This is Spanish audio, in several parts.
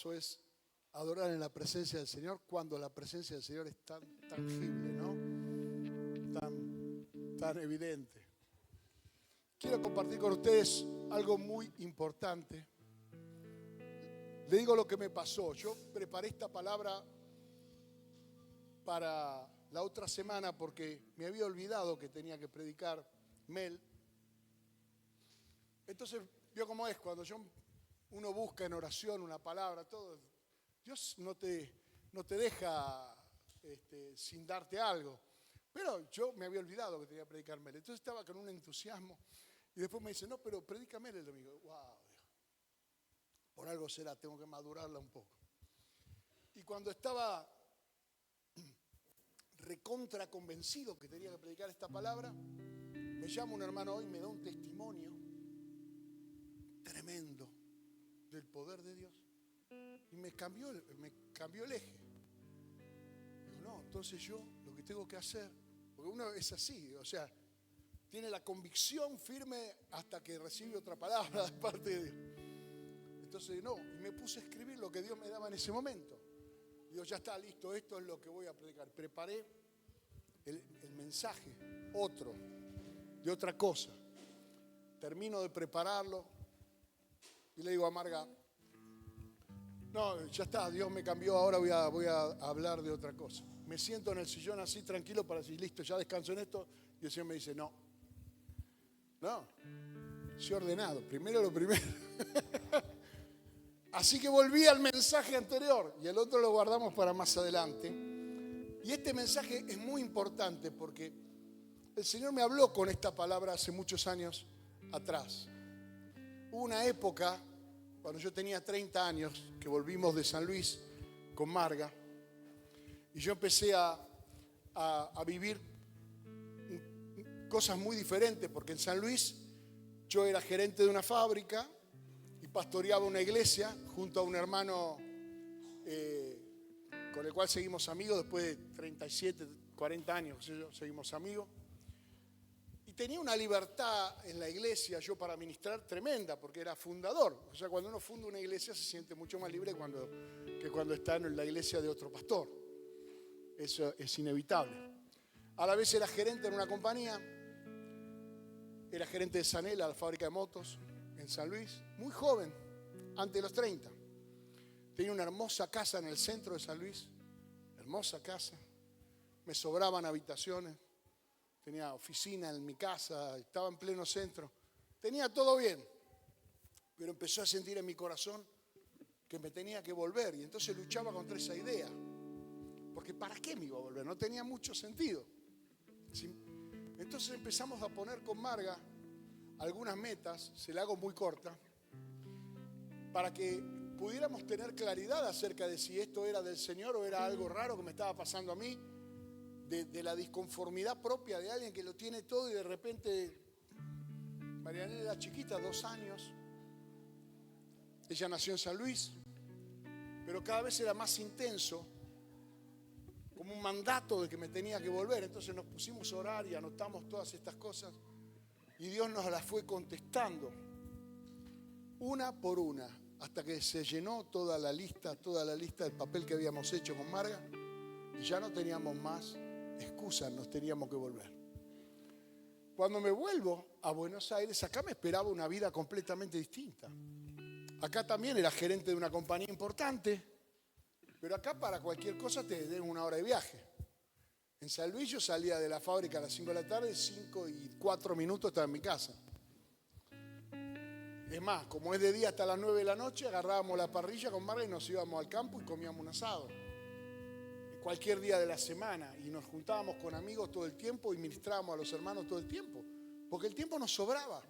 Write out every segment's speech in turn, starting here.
hermoso es adorar en la presencia del Señor cuando la presencia del Señor es tan tangible, ¿no? Tan evidente. Quiero compartir con ustedes algo muy importante. Le digo lo que me pasó. Yo preparé esta palabra para la otra semana porque me había olvidado que tenía que predicar Mel. Entonces, vio cómo es cuando uno busca en oración una palabra, todo. Dios no te deja sin darte algo. Pero yo me había olvidado que tenía que predicar Mel. Entonces estaba con un entusiasmo y después me dice, no, pero predica Mel el domingo. Wow, por algo será, tengo que madurarla un poco. Y cuando estaba recontra convencido que tenía que predicar esta palabra, me llama un hermano hoy y me da un testimonio tremendo del poder de Dios. Y me cambió el eje. Digo, no, entonces yo lo que tengo que hacer, porque uno es así, o sea, tiene la convicción firme hasta que recibe otra palabra de parte de Dios. Entonces no, y me puse a escribir lo que Dios me daba en ese momento. Digo, ya está listo, esto es lo que voy a predicar. Preparé el mensaje, de otra cosa. Termino de prepararlo y le digo a Marga, no, ya está, Dios me cambió, ahora voy a hablar de otra cosa. Me siento en el sillón así tranquilo para decir, listo, ya descanso en esto. Y el Señor me dice, no, soy ordenado, primero lo primero. Así que volví al mensaje anterior y el otro lo guardamos para más adelante. Y este mensaje es muy importante porque el Señor me habló con esta palabra hace muchos años atrás. Hubo una época, cuando yo tenía 30 años, que volvimos de San Luis con Marga, y yo empecé a vivir cosas muy diferentes, porque en San Luis yo era gerente de una fábrica y pastoreaba una iglesia junto a un hermano con el cual seguimos amigos después de 37, 40 años, seguimos amigos. Y tenía una libertad en la iglesia yo para ministrar tremenda, porque era fundador. O sea, cuando uno funda una iglesia se siente mucho más libre que cuando está en la iglesia de otro pastor. Eso es inevitable. A la vez era gerente en una compañía, era gerente de Sanela, la fábrica de motos, en San Luis, muy joven, antes de los 30. Tenía una hermosa casa en el centro de San Luis, hermosa casa. Me sobraban habitaciones, tenía oficina en mi casa, estaba en pleno centro. Tenía todo bien, pero empezó a sentir en mi corazón que me tenía que volver. Y entonces luchaba contra esa idea. Porque ¿para qué me iba a volver? No tenía mucho sentido. Entonces empezamos a poner con Marga algunas metas, se la hago muy corta, para que pudiéramos tener claridad acerca de si esto era del Señor o era algo raro que me estaba pasando a mí, de la disconformidad propia de alguien que lo tiene todo y de repente, Marianela era chiquita, 2 años, ella nació en San Luis, pero cada vez era más intenso, como un mandato de que me tenía que volver. Entonces nos pusimos a orar y anotamos todas estas cosas y Dios nos las fue contestando una por una hasta que se llenó toda la lista del papel que habíamos hecho con Marga y ya no teníamos más excusas, nos teníamos que volver. Cuando me vuelvo a Buenos Aires, acá me esperaba una vida completamente distinta. Acá también era gerente de una compañía importante, pero acá para cualquier cosa te den 1 hora de viaje. En San Luis yo salía de la fábrica a las 5 de la tarde, 5 y 4 minutos estaba en mi casa. Es más, como es de día hasta las 9 de la noche, agarrábamos la parrilla con Marga y nos íbamos al campo y comíamos un asado. Cualquier día de la semana. Y nos juntábamos con amigos todo el tiempo y ministrábamos a los hermanos todo el tiempo. Porque el tiempo nos sobraba.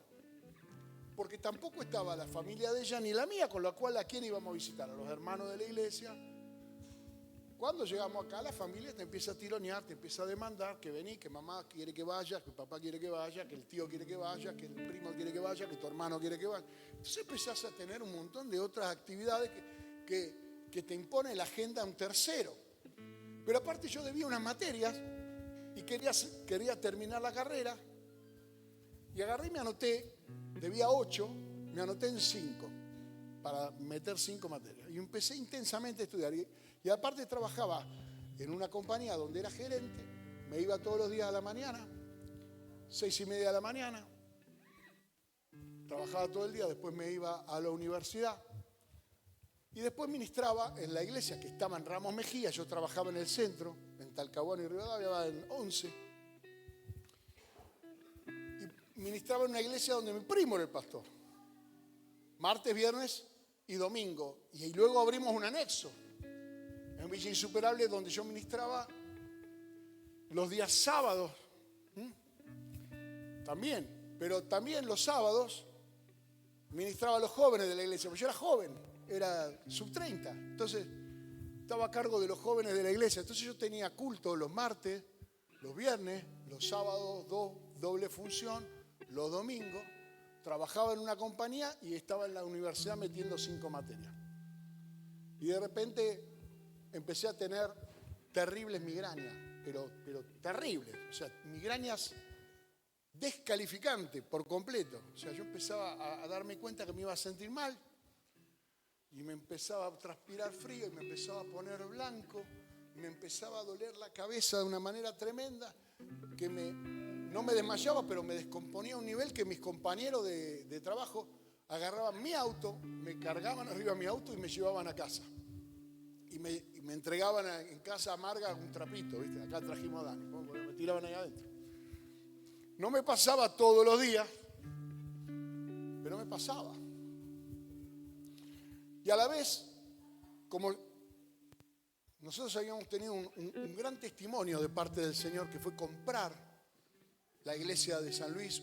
Porque tampoco estaba la familia de ella ni la mía, con la cual ¿a quién íbamos a visitar? A los hermanos de la iglesia. Cuando llegamos acá, la familia te empieza a tironear, te empieza a demandar que vení, que mamá quiere que vaya, que papá quiere que vaya, que el tío quiere que vaya, que el primo quiere que vaya, que tu hermano quiere que vaya. Entonces empezás a tener un montón de otras actividades que te impone la agenda un tercero. Pero aparte yo debía unas materias y quería terminar la carrera y agarré y me anoté, debía 8, me anoté en 5. para meter 5 materias. Y empecé intensamente a estudiar. Y aparte trabajaba en una compañía donde era gerente. Me iba todos los días a la mañana, 6:30 de la mañana. Trabajaba todo el día, después me iba a la universidad. Y después ministraba en la iglesia que estaba en Ramos Mejía. Yo trabajaba en el centro, en Talcahuano y Rivadavia, en 11. Y ministraba en una iglesia donde mi primo era el pastor. Martes, viernes y domingo. Y luego abrimos un anexo en Villa Insuperable donde yo ministraba los días sábados. También, pero también los sábados ministraba a los jóvenes de la iglesia, porque yo era joven. Era sub-30, entonces estaba a cargo de los jóvenes de la iglesia. Entonces yo tenía culto los martes, los viernes, los sábados, doble función, los domingos. Trabajaba en una compañía y estaba en la universidad metiendo 5 materias. Y de repente empecé a tener terribles migrañas, pero terribles, o sea, migrañas descalificantes por completo. O sea, yo empezaba a darme cuenta que me iba a sentir mal. Y me empezaba a transpirar frío y me empezaba a poner blanco, me empezaba a doler la cabeza de una manera tremenda, que no me desmayaba, pero me descomponía a un nivel que mis compañeros de trabajo agarraban mi auto, me cargaban arriba de mi auto y me llevaban a casa. Y me entregaban en casa amarga un trapito, ¿viste? Acá trajimos a Dani, me tiraban ahí adentro. No me pasaba todos los días, pero me pasaba. Y a la vez, como nosotros habíamos tenido un gran testimonio de parte del Señor, que fue comprar la iglesia de San Luis,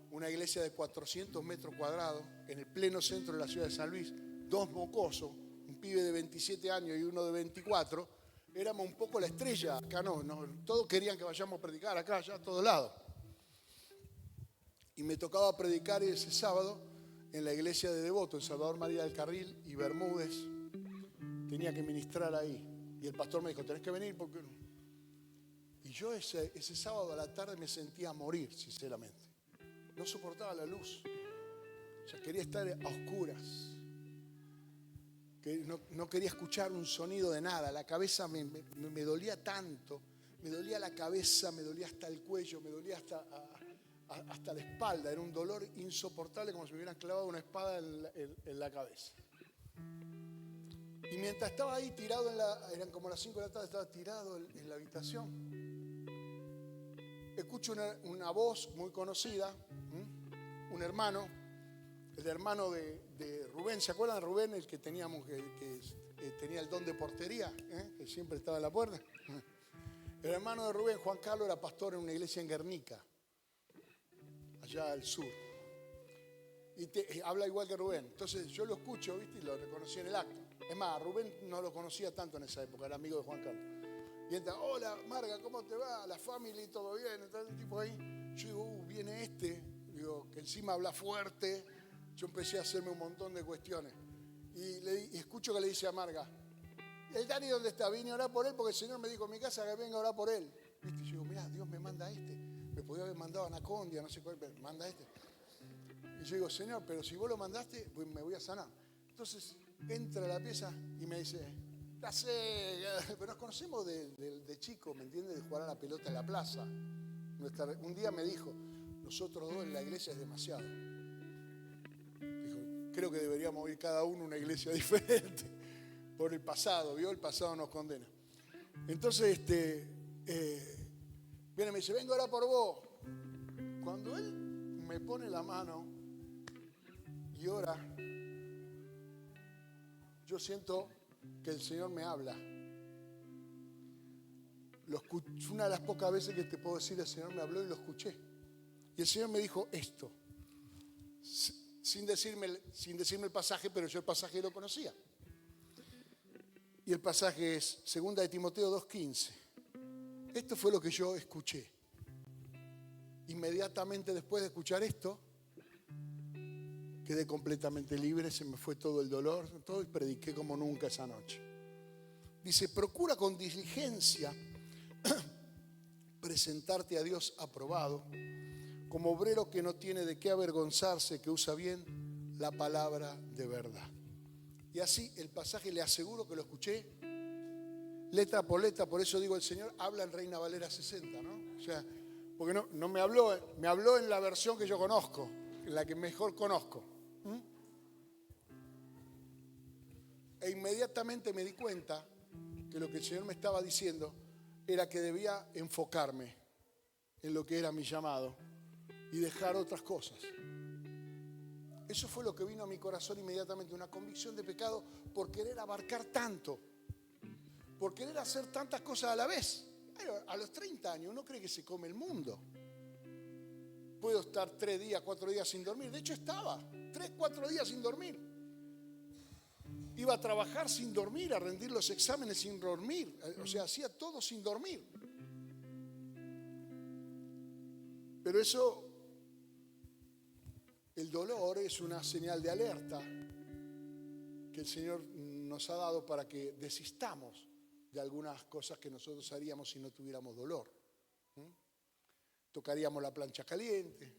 una iglesia de 400 metros cuadrados, en el pleno centro de la ciudad de San Luis, 2 mocosos, un pibe de 27 años y uno de 24, éramos un poco la estrella. Acá no, todos querían que vayamos a predicar acá, allá, a todos lados. Y me tocaba predicar ese sábado en la iglesia de Devoto, en Salvador María del Carril y Bermúdez. Tenía que ministrar ahí. Y el pastor me dijo, tenés que venir porque... Y yo ese sábado a la tarde me sentía a morir, sinceramente. No soportaba la luz. O sea, quería estar a oscuras. Que no quería escuchar un sonido de nada. La cabeza me dolía tanto. Me dolía la cabeza, me dolía hasta el cuello, me dolía hasta la espalda. Era un dolor insoportable, como si me hubieran clavado una espada en la cabeza. Y mientras estaba ahí tirado, eran como las 5 de la tarde, estaba tirado en la habitación, escucho una voz muy conocida, un hermano, el hermano de Rubén. ¿Se acuerdan de Rubén, el que teníamos, que tenía el don de portería, que siempre estaba en la puerta? El hermano de Rubén, Juan Carlos, era pastor en una iglesia en Guernica, allá al sur. Y habla igual que Rubén. Entonces yo lo escucho, ¿viste? Y lo reconocí en el acto. Es más, Rubén no lo conocía tanto en esa época, era amigo de Juan Carlos. Y entra, hola Marga, ¿cómo te va? La familia, ¿todo bien? Está el tipo ahí. Yo digo, viene este. Digo, que encima habla fuerte. Yo empecé a hacerme un montón de cuestiones. Y escucho que le dice a Marga, ¿el Dani dónde está? Vine a orar por él porque el Señor me dijo en mi casa que venga a orar por él. ¿Viste? Y yo digo, mirá, Dios me manda a este. Me podía haber mandado a Anacondia, no sé cuál, pero manda a este. Y yo digo, Señor, pero si vos lo mandaste, pues me voy a sanar. Entonces entra a la pieza y me dice, ya sé, pero nos conocemos de chico, ¿me entiendes? De jugar a la pelota en la plaza. Un día me dijo, nosotros dos en la iglesia es demasiado. Dijo, creo que deberíamos ir cada uno a una iglesia diferente por el pasado, ¿vio? El pasado nos condena. Entonces, viene y me dice, vengo ahora por vos. Cuando él me pone la mano y ora, yo siento que el Señor me habla. Una de las pocas veces que te puedo decir, el Señor me habló y lo escuché. Y el Señor me dijo esto, sin decirme el pasaje, pero yo el pasaje lo conocía. Y el pasaje es 2 de Timoteo 2:15. Esto fue lo que yo escuché. Inmediatamente después de escuchar esto, quedé completamente libre, se me fue todo el dolor, todo, y prediqué como nunca esa noche. Dice, procura con diligencia presentarte a Dios aprobado, como obrero que no tiene de qué avergonzarse, que usa bien la palabra de verdad. Y así el pasaje, le aseguro que lo escuché letra por letra. Por eso digo, el Señor habla en Reina Valera 60, ¿no? O sea, porque no me habló en la versión que yo conozco, en la que mejor conozco. E inmediatamente me di cuenta que lo que el Señor me estaba diciendo era que debía enfocarme en lo que era mi llamado y dejar otras cosas. Eso fue lo que vino a mi corazón inmediatamente, una convicción de pecado por querer abarcar tanto, por querer hacer tantas cosas a la vez. A los 30 años uno cree que se come el mundo. Puedo estar 3 días, 4 días sin dormir. De hecho estaba 3, 4 días sin dormir. Iba a trabajar sin dormir, a rendir los exámenes sin dormir. O sea, hacía todo sin dormir. Pero eso, el dolor es una señal de alerta que el Señor nos ha dado para que desistamos de algunas cosas que nosotros haríamos si no tuviéramos dolor. Tocaríamos la plancha caliente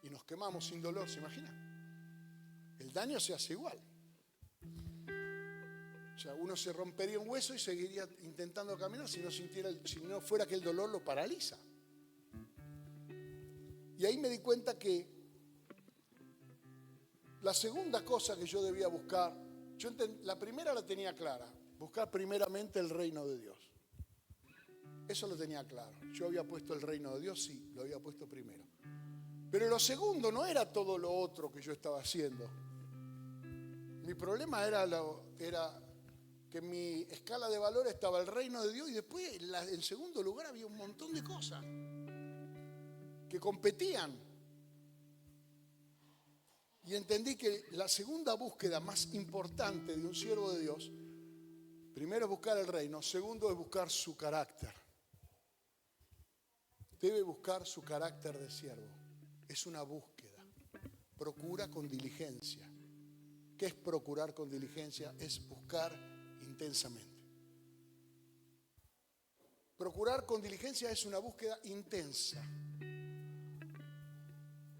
y nos quemamos sin dolor, ¿se imagina? El daño se hace igual. O sea, uno se rompería un hueso y seguiría intentando caminar si no fuera que el dolor lo paraliza. Y ahí me di cuenta que la segunda cosa que yo debía buscar, la primera la tenía clara, buscar primeramente el reino de Dios. Eso lo tenía claro. Yo había puesto el reino de Dios, sí, lo había puesto primero. Pero lo segundo no era todo lo otro que yo estaba haciendo. Mi problema era que en mi escala de valores estaba el reino de Dios y después en segundo lugar había un montón de cosas que competían. Y entendí que la segunda búsqueda más importante de un siervo de Dios, primero es buscar el reino, segundo es buscar su carácter. Debe buscar su carácter de siervo. Es una búsqueda. Procura con diligencia. ¿Qué es procurar con diligencia? Es buscar intensamente. Procurar con diligencia es una búsqueda intensa.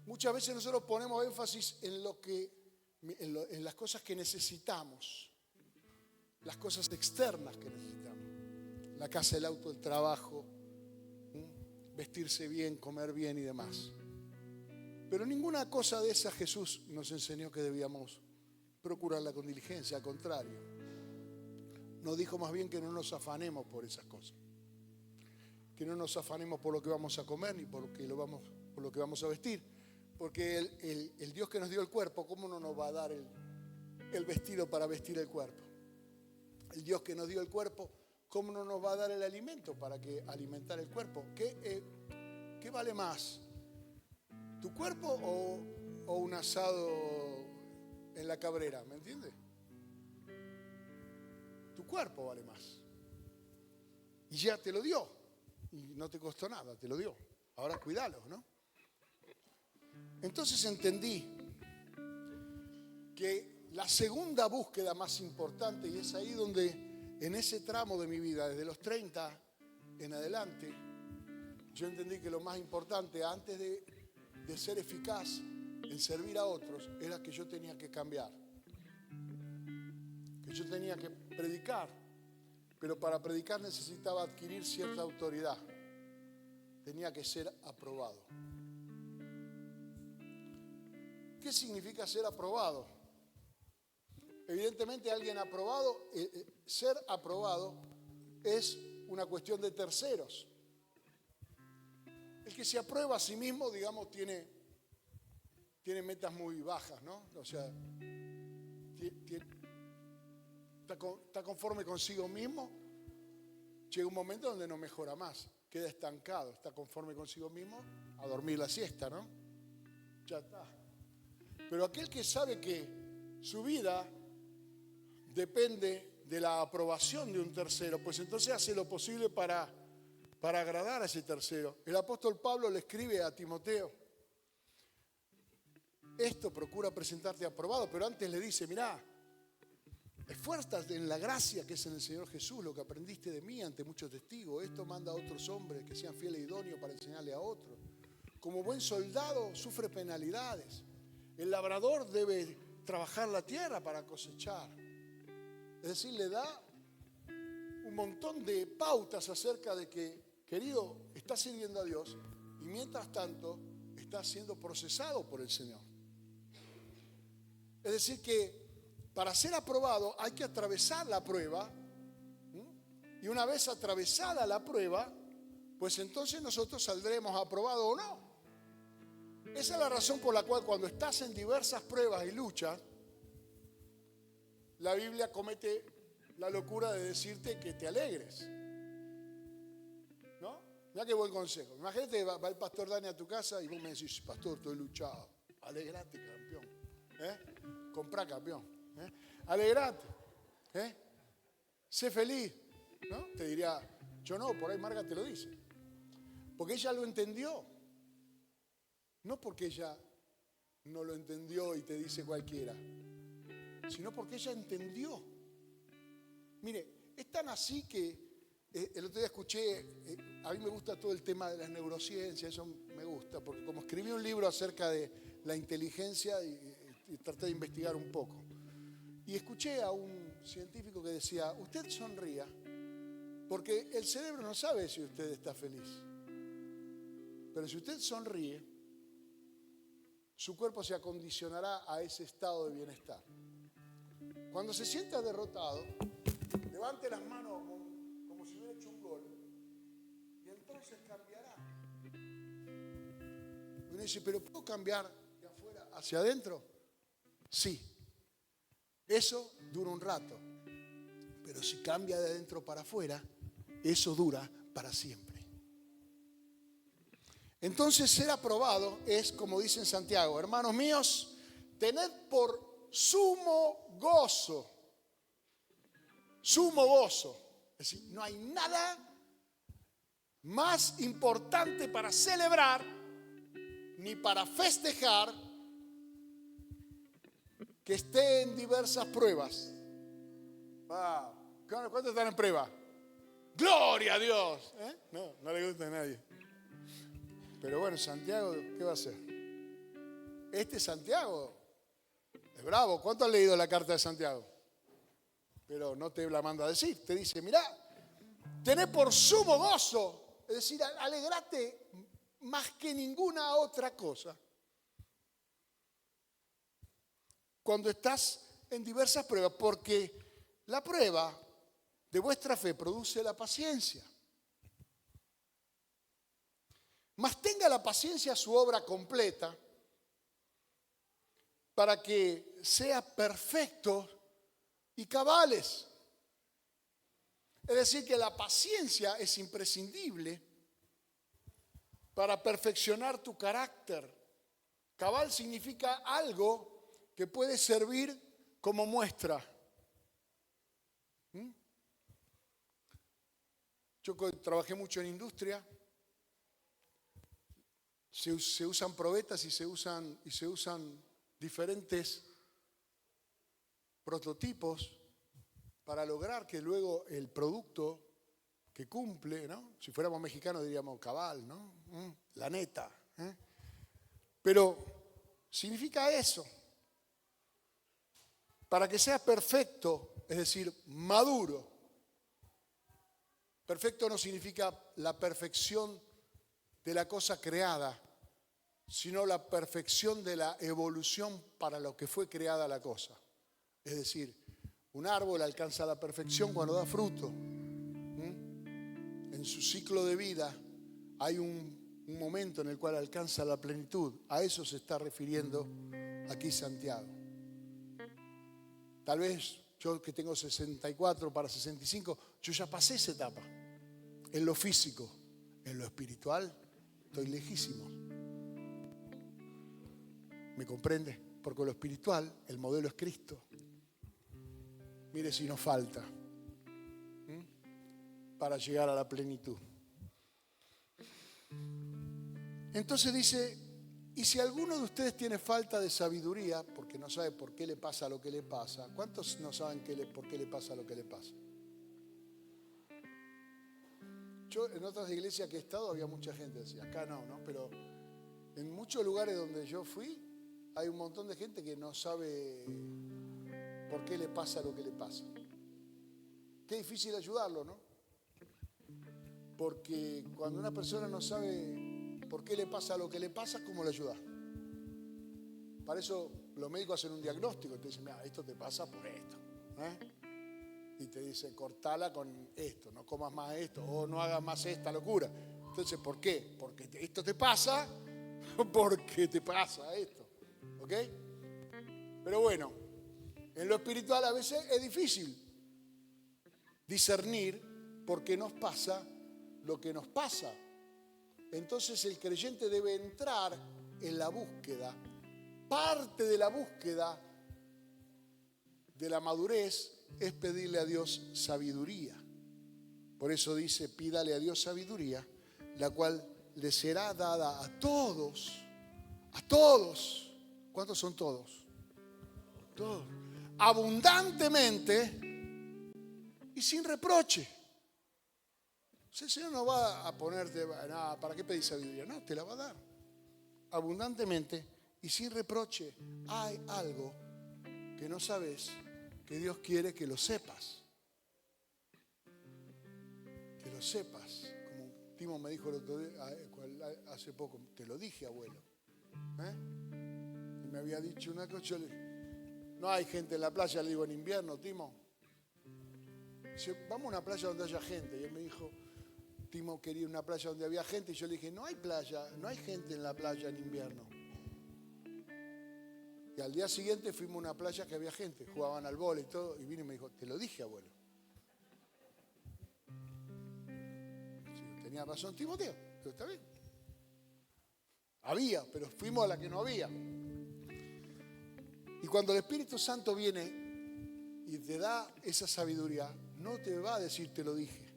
Muchas veces nosotros ponemos énfasis en las cosas que necesitamos, las cosas externas que necesitamos, la casa, el auto, el trabajo, vestirse bien, comer bien y demás. Pero ninguna cosa de esas Jesús nos enseñó que debíamos procurarla con diligencia, al contrario. Nos dijo más bien que no nos afanemos por esas cosas, que no nos afanemos por lo que vamos a comer ni por lo que vamos a vestir. Porque el Dios que nos dio el cuerpo, ¿cómo no nos va a dar el vestido para vestir el cuerpo? El Dios que nos dio el cuerpo, ¿cómo no nos va a dar el alimento para alimentar el cuerpo? ¿Qué vale más? ¿Tu cuerpo o un asado en la Cabrera? ¿Me entiendes? Tu cuerpo vale más. Y ya te lo dio. Y no te costó nada, te lo dio. Ahora cuídalo, ¿no? Entonces entendí que la segunda búsqueda más importante, y es ahí donde en ese tramo de mi vida, desde los 30 en adelante, yo entendí que lo más importante antes de ser eficaz en servir a otros era que yo tenía que cambiar, que yo tenía que predicar, pero para predicar necesitaba adquirir cierta autoridad, tenía que ser aprobado. ¿Qué significa ser aprobado? Evidentemente alguien aprobado, ser aprobado es una cuestión de terceros. El que se aprueba a sí mismo, digamos, tiene metas muy bajas, ¿no? O sea, está conforme consigo mismo, llega un momento donde no mejora más, queda estancado, está conforme consigo mismo a dormir la siesta, ¿no? Ya está. Pero aquel que sabe que su vida depende de la aprobación de un tercero, pues entonces hace lo posible para agradar a ese tercero. El apóstol Pablo le escribe a Timoteo, esto procura presentarte aprobado, pero antes le dice, mirá, esfuérzate en la gracia que es en el Señor Jesús, lo que aprendiste de mí ante muchos testigos. Esto manda a otros hombres que sean fieles e idóneos para enseñarle a otros. Como buen soldado sufre penalidades. El labrador debe trabajar la tierra para cosechar. Es decir, le da un montón de pautas acerca de que, querido, está sirviendo a Dios y mientras tanto está siendo procesado por el Señor. Es decir, que para ser aprobado hay que atravesar la prueba. Y una vez atravesada la prueba, pues entonces nosotros saldremos aprobados o no. Esa es la razón por la cual cuando estás en diversas pruebas y luchas, la Biblia comete la locura de decirte que te alegres. ¿No? Mira qué buen consejo. Imagínate, va el pastor Dani a tu casa y vos me decís, pastor, estoy luchado. Alegrate, campeón. Comprá, campeón. Alegrate. Sé feliz. ¿No? Te diría, yo no, por ahí Marga te lo dice. Porque ella lo entendió. No porque ella no lo entendió y te dice cualquiera, sino porque ella entendió. Mire, es tan así que el otro día escuché, a mí me gusta todo el tema de las neurociencias, eso me gusta, porque como escribí un libro acerca de la inteligencia y traté de investigar un poco. Y escuché a un científico que decía, usted sonría, porque el cerebro no sabe si usted está feliz. Pero si usted sonríe, su cuerpo se acondicionará a ese estado de bienestar. Cuando se sienta derrotado, levante las manos como si hubiera hecho un gol y entonces cambiará. Uno dice, ¿pero puedo cambiar de afuera hacia adentro? Sí. Eso dura un rato. Pero si cambia de adentro para afuera, eso dura para siempre. Entonces ser aprobado es, como dice en Santiago, hermanos míos, tened por sumo gozo. Sumo gozo. Es decir, no hay nada más importante para celebrar ni para festejar que esté en diversas pruebas. Wow. ¿Cuántos están en prueba? ¡Gloria a Dios! No le gusta a nadie. Pero bueno, Santiago, ¿qué va a hacer? Este Santiago es bravo. ¿Cuánto has leído la carta de Santiago? Pero no te la manda a decir. Te dice, mirá, tenés por sumo gozo. Es decir, alegrate más que ninguna otra cosa. Cuando estás en diversas pruebas, porque la prueba de vuestra fe produce la paciencia. Mas tenga la paciencia su obra completa para que sea perfecto y cabales. Es decir, que la paciencia es imprescindible para perfeccionar tu carácter. Cabal significa algo que puede servir como muestra. Yo trabajé mucho en industria. Se usan probetas y se usan diferentes prototipos para lograr que luego el producto que cumple, ¿no? Si fuéramos mexicanos diríamos cabal, ¿no? La neta. Pero significa eso. Para que sea perfecto, es decir, maduro. Perfecto no significa la perfección de la cosa creada, sino la perfección de la evolución para lo que fue creada la cosa. Es decir, un árbol alcanza la perfección cuando da fruto. En su ciclo de vida hay un momento en el cual alcanza la plenitud. A eso se está refiriendo aquí Santiago. Tal vez yo que tengo 64 para 65, yo ya pasé esa etapa. En lo físico, en lo espiritual, estoy lejísimo. ¿Me comprende? Porque lo espiritual, el modelo es Cristo. Mire si nos falta para llegar a la plenitud. Entonces dice, y si alguno de ustedes tiene falta de sabiduría, porque no sabe por qué le pasa lo que le pasa, ¿cuántos no saben por qué le pasa lo que le pasa? Yo en otras iglesias que he estado había mucha gente, decía, acá no, pero en muchos lugares donde yo fui, hay un montón de gente que no sabe por qué le pasa lo que le pasa. Qué difícil ayudarlo, ¿no? Porque cuando una persona no sabe por qué le pasa lo que le pasa, ¿cómo le ayudas? Para eso los médicos hacen un diagnóstico. Te dicen, mira, esto te pasa por esto. Y te dicen, cortala con esto, no comas más esto, o no hagas más esta locura. Entonces, ¿por qué? Porque esto te pasa, porque te pasa esto. ¿Ok? Pero bueno, en lo espiritual a veces es difícil discernir por qué nos pasa lo que nos pasa. Entonces el creyente debe entrar en la búsqueda. Parte de la búsqueda de la madurez es pedirle a Dios sabiduría. Por eso dice, pídale a Dios sabiduría, la cual le será dada a todos. A todos. ¿Cuántos son todos? Todos. Abundantemente y sin reproche. El Señor no va a ponerte, nada, ¿para qué pedís sabiduría? No, te la va a dar. Abundantemente y sin reproche. Hay algo que no sabes, que Dios quiere que lo sepas. Que lo sepas. Como Timo me dijo el otro día, hace poco, te lo dije, abuelo. Y me había dicho una cosa, no hay gente en la playa, le digo, en invierno, Timo. Dice, vamos a una playa donde haya gente. Y él me dijo, Timo quería una playa donde había gente. Y yo le dije, no hay playa, no hay gente en la playa en invierno. Y al día siguiente fuimos a una playa que había gente, jugaban al vóley y todo. Y vino y me dijo, te lo dije, abuelo. Sí, tenía razón Timoteo, pero está bien. Había, pero fuimos a la que no había. Y cuando el Espíritu Santo viene y te da esa sabiduría, no te va a decir te lo dije.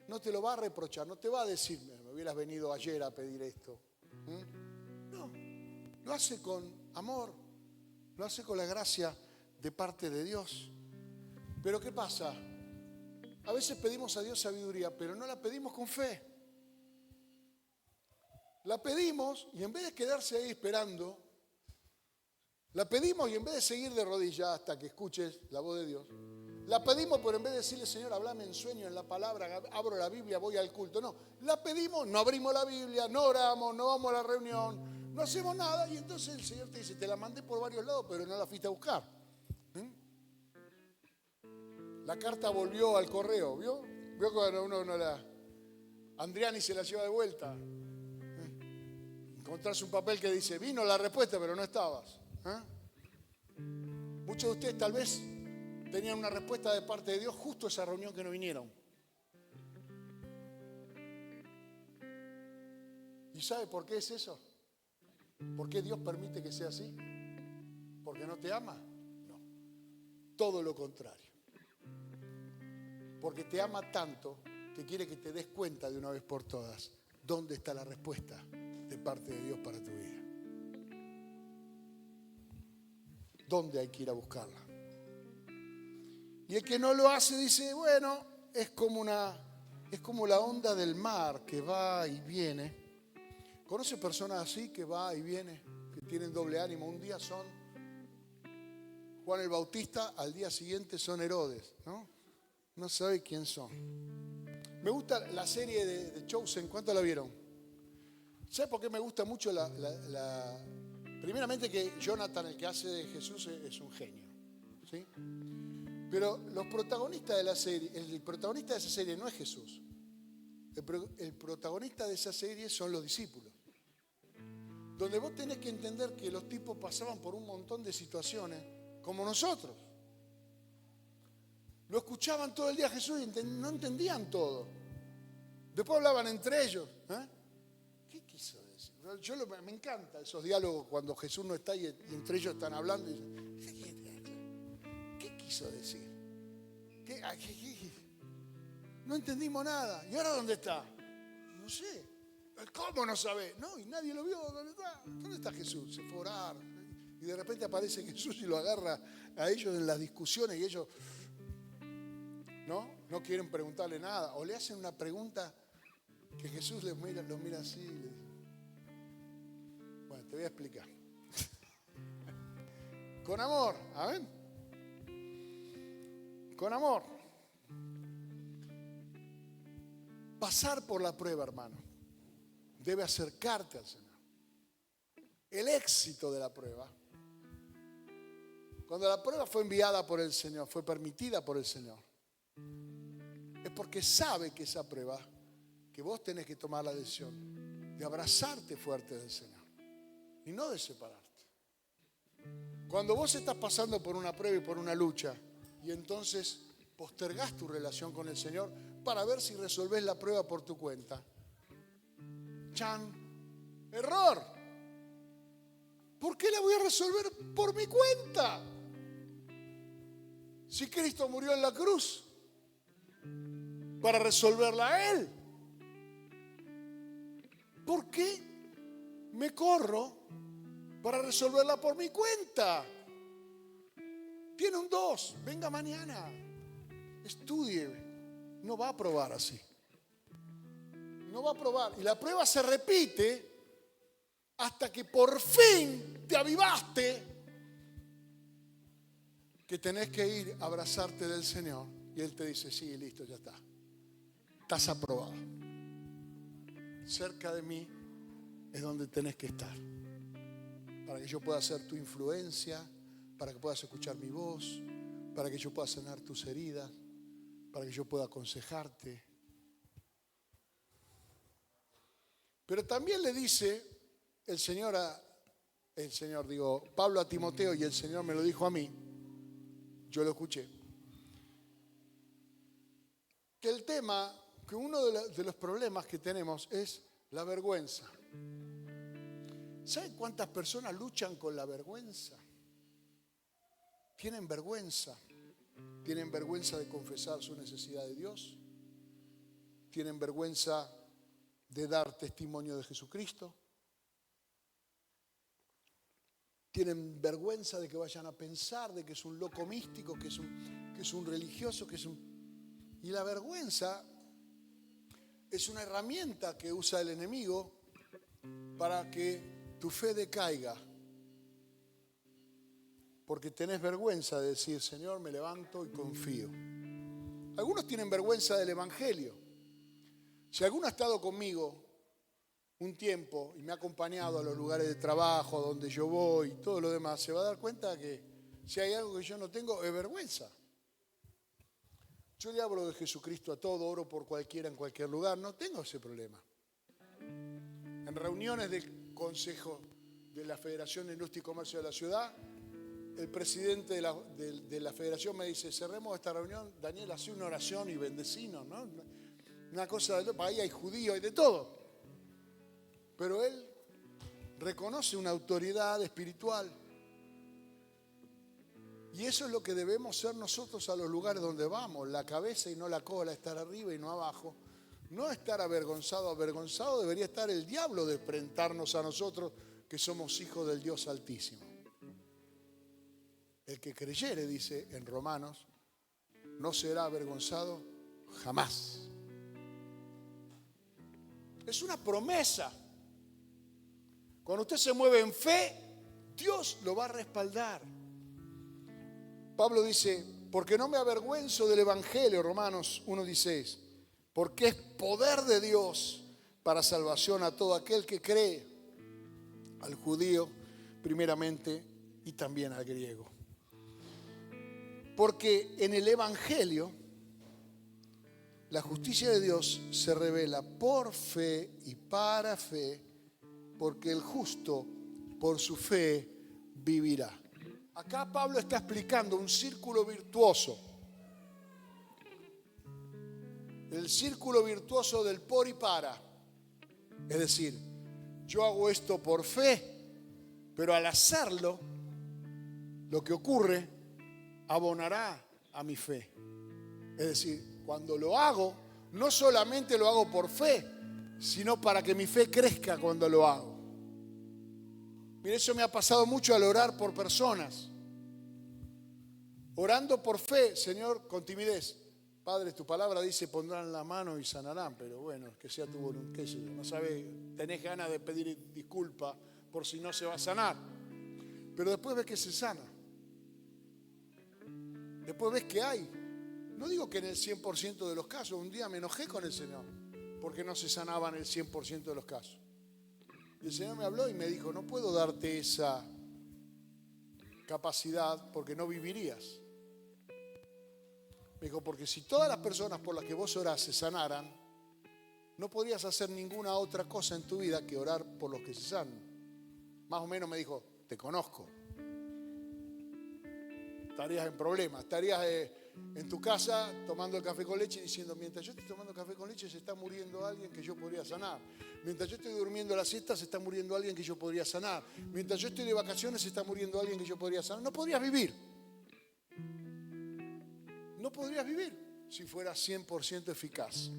No te lo va a reprochar, no te va a decir me hubieras venido ayer a pedir esto. No, lo hace con amor, lo hace con la gracia de parte de Dios. Pero ¿qué pasa? A veces pedimos a Dios sabiduría, pero no la pedimos con fe. La pedimos y en vez de quedarse ahí esperando, la pedimos y en vez de seguir de rodillas hasta que escuches la voz de Dios, la pedimos, pero en vez de decirle, Señor, hablame en sueño, en la palabra, abro la Biblia, voy al culto. No, la pedimos, no abrimos la Biblia, no oramos, no vamos a la reunión, no hacemos nada. Y entonces el Señor te dice, te la mandé por varios lados, pero no la fuiste a buscar. La carta volvió al correo, ¿vio? ¿Vio cuando uno la... Andriani se la lleva de vuelta. Encontrás un papel que dice, vino la respuesta, pero no estabas. Muchos de ustedes tal vez tenían una respuesta de parte de Dios justo a esa reunión que no vinieron. ¿Y sabe por qué es eso? ¿Por qué Dios permite que sea así? ¿Porque no te ama? No. Todo lo contrario. Porque te ama tanto que quiere que te des cuenta de una vez por todas dónde está la respuesta de parte de Dios para tu vida. ¿Dónde hay que ir a buscarla? Y el que no lo hace dice, bueno, es como la onda del mar que va y viene. ¿Conoce personas así que va y viene, que tienen doble ánimo? Un día son Juan el Bautista, al día siguiente son Herodes, ¿no? No sabe quién son. Me gusta la serie de Chosen, ¿cuánto la vieron? ¿Sabe por qué me gusta mucho primeramente que Jonathan, el que hace de Jesús, es un genio, ¿sí? Pero los protagonistas de la serie, el protagonista de esa serie no es Jesús. El protagonista de esa serie son los discípulos. Donde vos tenés que entender que los tipos pasaban por un montón de situaciones como nosotros. Lo escuchaban todo el día a Jesús y no entendían todo. Después hablaban entre ellos. ¿Qué quiso decir? Me encanta esos diálogos cuando Jesús no está y entre ellos están hablando. Y dicen, ¿qué quiso decir? ¿Qué? No entendimos nada. ¿Y ahora dónde está? No sé. ¿Cómo no sabés? No, y nadie lo vio. ¿Dónde está? ¿Dónde está Jesús? Se fue a orar. Y de repente aparece Jesús y lo agarra a ellos en las discusiones y ellos no quieren preguntarle nada. O le hacen una pregunta que Jesús los mira así y le dice, bueno, te voy a explicar. Con amor, amén. Con amor. Pasar por la prueba, hermano, debe acercarte al Señor. El éxito de la prueba, cuando la prueba fue enviada por el Señor, fue permitida por el Señor, es porque sabe que esa prueba, que vos tenés que tomar la decisión de abrazarte fuerte del Señor y no de separarte. Cuando vos estás pasando por una prueba y por una lucha y entonces postergás tu relación con el Señor para ver si resolvés la prueba por tu cuenta. ¡Chan! ¡Error! ¿Por qué la voy a resolver por mi cuenta? Si Cristo murió en la cruz para resolverla a Él. ¿Por qué me corro para resolverla por mi cuenta? Tiene un 2, venga mañana, estudie, no va a probar así. No va a probar. Y la prueba se repite hasta que por fin te avivaste que tenés que ir a abrazarte del Señor. Y Él te dice, sí, listo, ya está. Estás aprobado. Cerca de mí es donde tenés que estar. Para que yo pueda ser tu influencia, para que puedas escuchar mi voz, para que yo pueda sanar tus heridas, para que yo pueda aconsejarte. Pero también le dice Pablo a Timoteo, y el Señor me lo dijo a mí, yo lo escuché, que el tema, que uno de los problemas que tenemos es la vergüenza. ¿Saben cuántas personas luchan con la vergüenza? Tienen vergüenza de confesar su necesidad de Dios, tienen vergüenza de dar testimonio de Jesucristo, tienen vergüenza de que vayan a pensar de que es un loco místico, que es un religioso, Y la vergüenza es una herramienta que usa el enemigo para que tu fe decaiga. Porque tenés vergüenza de decir, Señor, me levanto y confío. Algunos tienen vergüenza del Evangelio. Si alguno ha estado conmigo un tiempo y me ha acompañado a los lugares de trabajo, a donde yo voy y todo lo demás, se va a dar cuenta que si hay algo que yo no tengo, es vergüenza. Yo le hablo de Jesucristo a todo, oro por cualquiera en cualquier lugar, no tengo ese problema. En reuniones del Consejo de la Federación de Industria y Comercio de la Ciudad, el presidente de la federación me dice, cerremos esta reunión, Daniel, hace una oración y bendecinos, ¿no? Una cosa de ahí hay judíos, hay de todo. Pero él reconoce una autoridad espiritual. Y eso es lo que debemos ser nosotros a los lugares donde vamos, la cabeza y no la cola, estar arriba y no abajo. No estar avergonzado, avergonzado debería estar el diablo de enfrentarnos a nosotros que somos hijos del Dios Altísimo. El que creyere, dice en Romanos, no será avergonzado jamás. Es una promesa. Cuando usted se mueve en fe, Dios lo va a respaldar. Pablo dice, porque no me avergüenzo del Evangelio, Romanos 1:16, porque es poder de Dios para salvación a todo aquel que cree, al judío primeramente y también al griego. Porque en el Evangelio la justicia de Dios se revela por fe y para fe, porque el justo por su fe vivirá. Acá Pablo está explicando un círculo virtuoso. El círculo virtuoso del por y para. Es decir, yo hago esto por fe, pero al hacerlo, lo que ocurre abonará a mi fe. Es decir, cuando lo hago, no solamente lo hago por fe, sino para que mi fe crezca cuando lo hago. Mire, eso me ha pasado mucho al orar por personas. Orando por fe, Señor, con timidez. Padre, tu palabra dice, pondrán la mano y sanarán, pero bueno, que sea tu voluntad, qué sé yo, no sabes, tenés ganas de pedir disculpas por si no se va a sanar. Pero después ves que se sana. después ves que hay. No digo que en el 100% de los casos. Un día me enojé con el Señor porque no se sanaban el 100% de los casos. Y el Señor me habló y me dijo, no puedo darte esa capacidad porque no vivirías. Me dijo, porque si todas las personas por las que vos orás se sanaran, no podrías hacer ninguna otra cosa en tu vida que orar por los que se sanan. Más o menos me dijo, te conozco. Estarías en problemas, estarías en tu casa tomando el café con leche y diciendo, mientras yo estoy tomando café con leche se está muriendo alguien que yo podría sanar. Mientras yo estoy durmiendo la siesta se está muriendo alguien que yo podría sanar. Mientras yo estoy de vacaciones se está muriendo alguien que yo podría sanar. No podrías vivir. No podrías vivir si fueras 100% eficaz.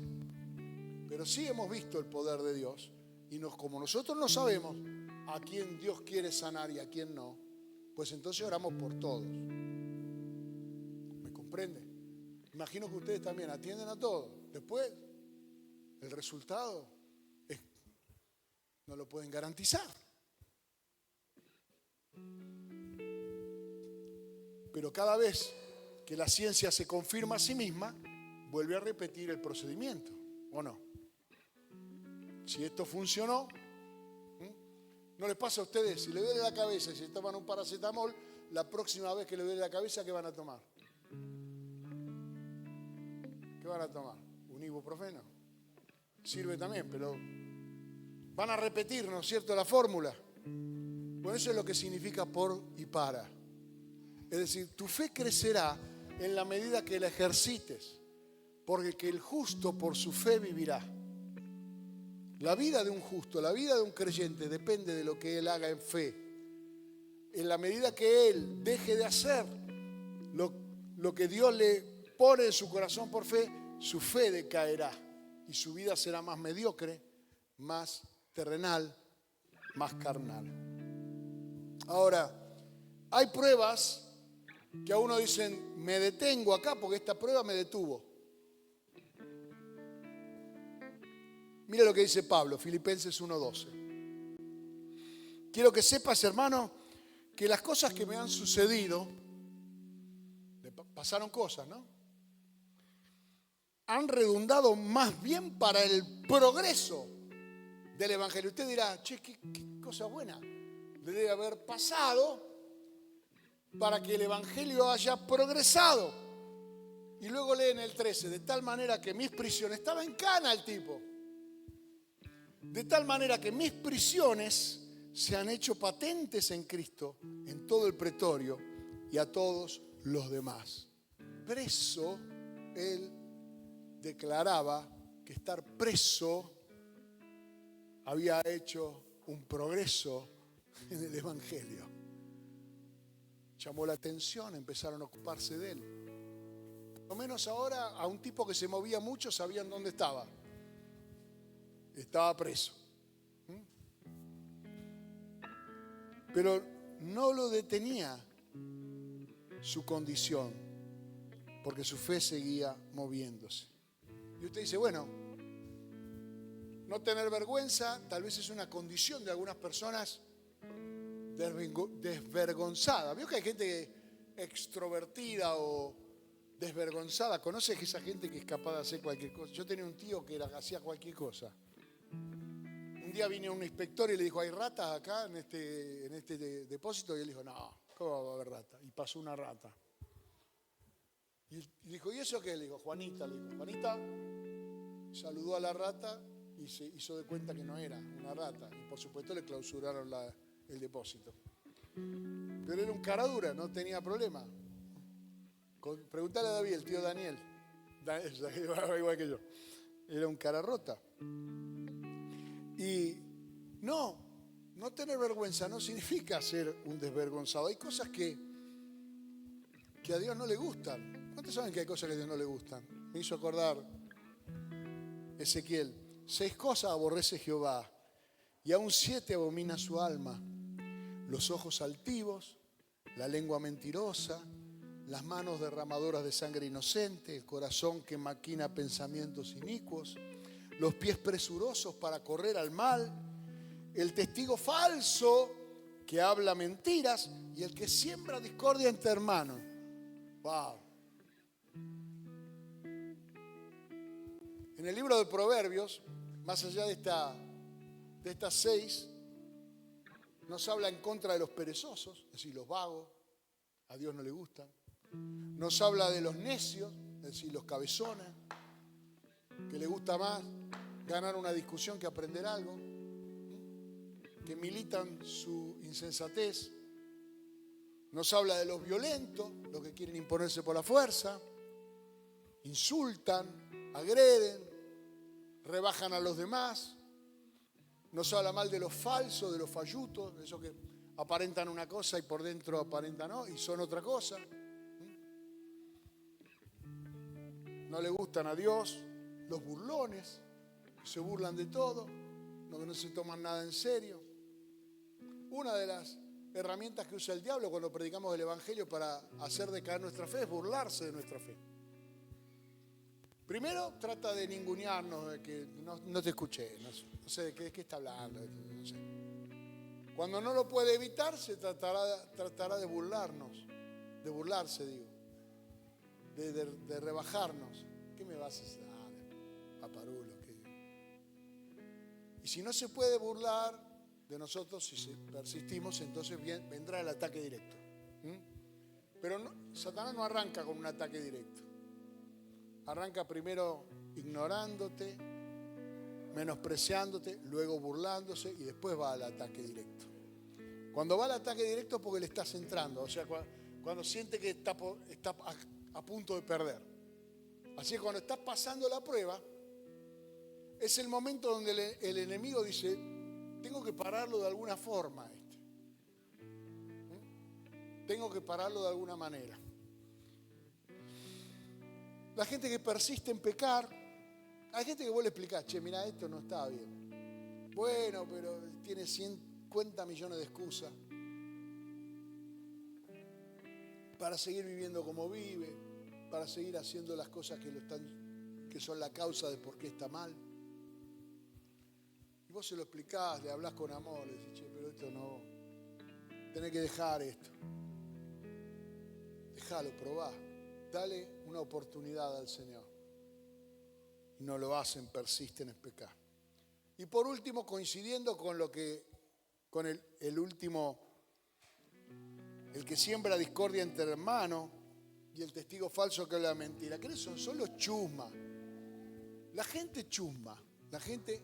Pero sí hemos visto el poder de Dios y como nosotros no sabemos a quién Dios quiere sanar y a quién no, pues entonces oramos por todos. ¿Me comprende? Imagino que ustedes también atienden a todos. Después, el resultado no lo pueden garantizar. Pero cada vez que la ciencia se confirma a sí misma, vuelve a repetir el procedimiento, ¿o no? Si esto funcionó, ¿no les pasa a ustedes? Si le duele la cabeza y se toman un paracetamol, la próxima vez que le duele la cabeza, ¿qué van a tomar? ¿Qué van a tomar? Un ibuprofeno. Sirve también, pero van a repetir, ¿no es cierto?, la fórmula. Bueno, eso es lo que significa por y para. Es decir, tu fe crecerá en la medida que la ejercites, porque el justo por su fe vivirá. La vida de un justo, la vida de un creyente depende de lo que él haga en fe. En la medida que él deje de hacer lo que Dios le pone en su corazón por fe, su fe decaerá y su vida será más mediocre, más terrenal, más carnal. Ahora, hay pruebas que a uno dicen, me detengo acá porque esta prueba me detuvo. Mira lo que dice Pablo, Filipenses 1:12. Quiero que sepas, hermano, que las cosas que me han sucedido, pasaron cosas, ¿no? Han redundado más bien para el progreso del Evangelio. Usted dirá, che, qué cosa buena le debe haber pasado para que el Evangelio haya progresado. Y luego lee en el 13, de tal manera que mis prisiones, estaba en cana el tipo, de tal manera que mis prisiones se han hecho patentes en Cristo, en todo el pretorio y a todos los demás. Preso, él declaraba que estar preso había hecho un progreso en el Evangelio. Llamó la atención, empezaron a ocuparse de él. Por lo menos ahora a un tipo que se movía mucho sabían dónde estaba. Estaba preso. Pero no lo detenía su condición, porque su fe seguía moviéndose. Y usted dice, bueno, no tener vergüenza tal vez es una condición de algunas personas desvergonzada. ¿Vio que hay gente extrovertida o desvergonzada? ¿Conoces esa gente que es capaz de hacer cualquier cosa? Yo tenía un tío que hacía cualquier cosa. Un día vino un inspector y le dijo, ¿hay ratas acá en este depósito? Y él dijo, no, ¿cómo va a haber rata? Y pasó una rata. Y dijo, ¿y eso qué? Le dijo, Juanita. Le dijo, Juanita saludó a la rata y se hizo de cuenta que no era una rata. Y por supuesto le clausuraron el depósito. Pero era un cara dura, no tenía problema. Preguntale a David, el tío Daniel. Igual que yo. Era un cara rota. Y no tener vergüenza no significa ser un desvergonzado. Hay cosas que a Dios no le gustan. ¿Cuántos saben que hay cosas que a Dios no le gustan? Me hizo acordar Ezequiel. 6 cosas aborrece Jehová y aún 7 abomina su alma. Los ojos altivos, la lengua mentirosa, las manos derramadoras de sangre inocente, el corazón que maquina pensamientos inicuos, los pies presurosos para correr al mal, el testigo falso que habla mentiras y el que siembra discordia entre hermanos. ¡Wow! En el libro de Proverbios, más allá de estas 6, nos habla en contra de los perezosos, es decir, los vagos, a Dios no le gustan. Nos habla de los necios, es decir, los cabezones, que le gusta más ganar una discusión que aprender algo, que militan su insensatez. Nos habla de los violentos, los que quieren imponerse por la fuerza, insultan, agreden, rebajan a los demás. Nos habla mal de los falsos, de los fallutos, de esos que aparentan una cosa y por dentro aparentan no, y son otra cosa. No le gustan a Dios, los burlones, que se burlan de todo, los que no se toman nada en serio. Una de las herramientas que usa el diablo cuando predicamos el Evangelio para hacer decaer nuestra fe es burlarse de nuestra fe. Primero trata de ningunearnos, de que no te escuché, no sé de qué está hablando, no sé. Cuando no lo puede evitar, se tratará de burlarnos, de burlarse, digo, de rebajarnos. ¿Qué me vas a hacer? Paparulo. Y si no se puede burlar de nosotros, si persistimos, entonces vendrá el ataque directo. Pero Satanás no arranca con un ataque directo. Arranca primero ignorándote, menospreciándote, luego burlándose y después va al ataque directo. Cuando va al ataque directo es porque le estás entrando, o sea, cuando siente que está a punto de perder. Así que cuando estás pasando la prueba, es el momento donde el enemigo dice, tengo que pararlo de alguna forma. Tengo que pararlo de alguna manera. La gente que persiste en pecar, hay gente que vos le explicás, che, mira, esto no está bien. Bueno, pero tiene 50 millones de excusas para seguir viviendo como vive, para seguir haciendo las cosas que son la causa de por qué está mal. Y vos se lo explicás, le hablás con amor, le decís, che, pero esto no, tenés que dejar esto. Dejalo, probá. Dale una oportunidad al Señor. Y no lo hacen, persisten en pecar. Y por último, coincidiendo con el último, el que siembra discordia entre hermanos y el testigo falso que habla la mentira. ¿Qué son los chusmas? La gente chusma, la gente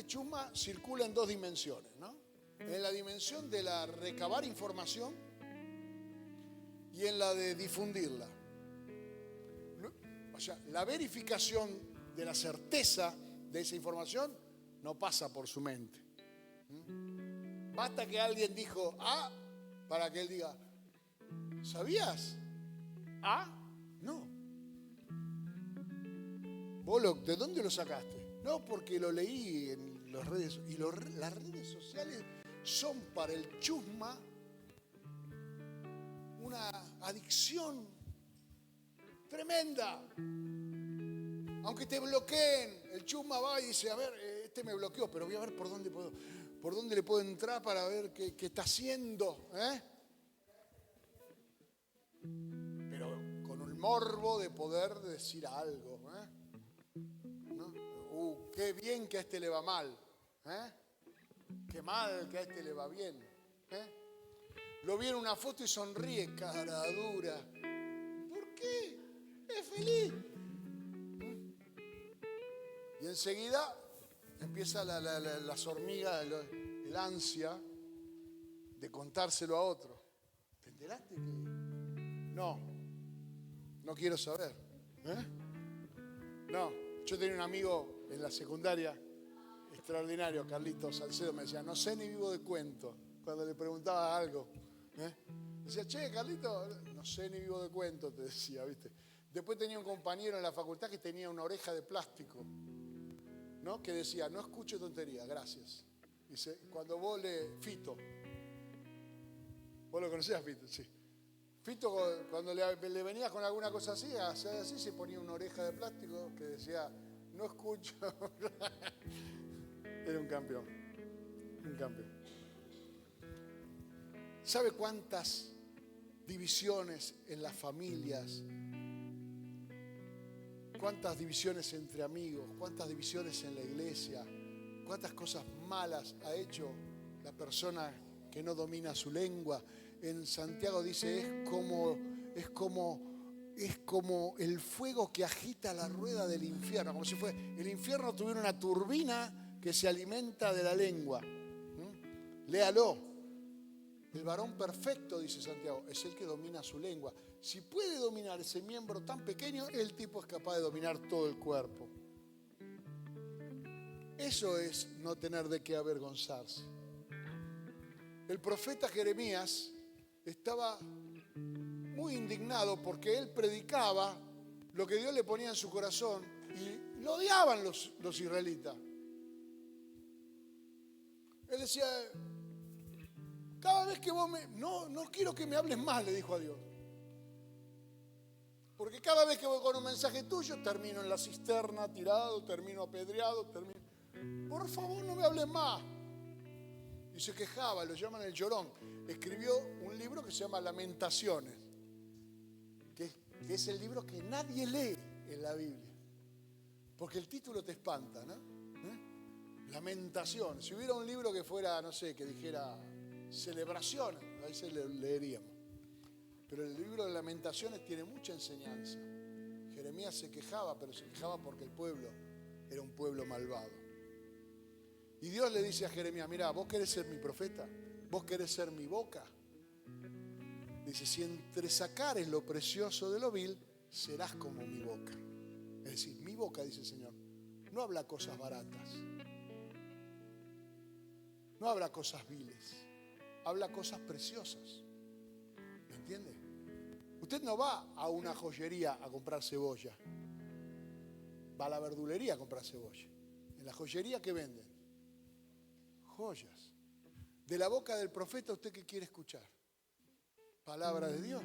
chusma circula en dos dimensiones, ¿no? En la dimensión de la recabar información y en la de difundirla. O sea, la verificación de la certeza de esa información no pasa por su mente. Basta que alguien dijo A para que él diga, ¿sabías? ¿A? No. ¿Vos ¿de dónde lo sacaste? No, porque lo leí en las redes. Y las redes sociales son para el chusma una adicción tremenda. Aunque te bloqueen, el chusma va y dice, a ver, este me bloqueó, pero voy a ver por dónde le puedo entrar para ver qué está haciendo. Pero con el morbo de poder decir algo. ¿No? Qué bien que a este le va mal. Qué mal que a este le va bien. Lo vi en una foto y sonríe, cara dura. ¿Por qué? Es feliz. Y enseguida empieza las hormigas, el ansia de contárselo a otro. ¿Te enteraste que? No quiero saber. No, yo tenía un amigo en la secundaria extraordinario, Carlitos Salcedo, me decía, no sé ni vivo de cuento. Cuando le preguntaba algo, decía, che, Carlito, no sé ni vivo de cuento, te decía, ¿viste? Después tenía un compañero en la facultad que tenía una oreja de plástico, ¿no? Que decía, no escucho tonterías, gracias. Dice, cuando Fito, ¿vos lo conocías, Fito? Sí. Fito, cuando le venía con alguna cosa así, se ponía una oreja de plástico que decía, no escucho. Era un campeón. ¿Sabe cuántas divisiones en las familias cuántas divisiones entre amigos, cuántas divisiones en la iglesia, cuántas cosas malas ha hecho la persona que no domina su lengua. En Santiago dice, es como el fuego que agita la rueda del infierno, como si el infierno tuviera una turbina que se alimenta de la lengua. Léalo. El varón perfecto, dice Santiago, es el que domina su lengua. Si puede dominar ese miembro tan pequeño, el tipo es capaz de dominar todo el cuerpo. Eso es no tener de qué avergonzarse. El profeta Jeremías estaba muy indignado porque él predicaba lo que Dios le ponía en su corazón y lo odiaban los israelitas. Él decía, cada vez que vos no quiero que me hables más, le dijo a Dios. Porque cada vez que voy con un mensaje tuyo, termino en la cisterna tirado, termino apedreado, por favor, no me hables más. Y se quejaba, lo llaman el llorón. Escribió un libro que se llama Lamentaciones, que es el libro que nadie lee en la Biblia. Porque el título te espanta, ¿no? Lamentaciones. Si hubiera un libro que fuera, no sé, que dijera celebraciones, a veces leeríamos. Pero el libro de Lamentaciones tiene mucha enseñanza. Jeremías se quejaba, pero se quejaba porque el pueblo era un pueblo malvado. Y Dios le dice a Jeremías, mira, vos querés ser mi profeta, vos querés ser mi boca. Dice, si entresacares lo precioso de lo vil, serás como mi boca. Es decir, mi boca, dice el Señor, no habla cosas baratas, no habla cosas viles, habla cosas preciosas. ¿Me entiende? Usted no va a una joyería a comprar cebolla, va a la verdulería a comprar cebolla. En la joyería, ¿qué venden? Joyas. De la boca del profeta, ¿usted qué quiere escuchar? Palabra de Dios.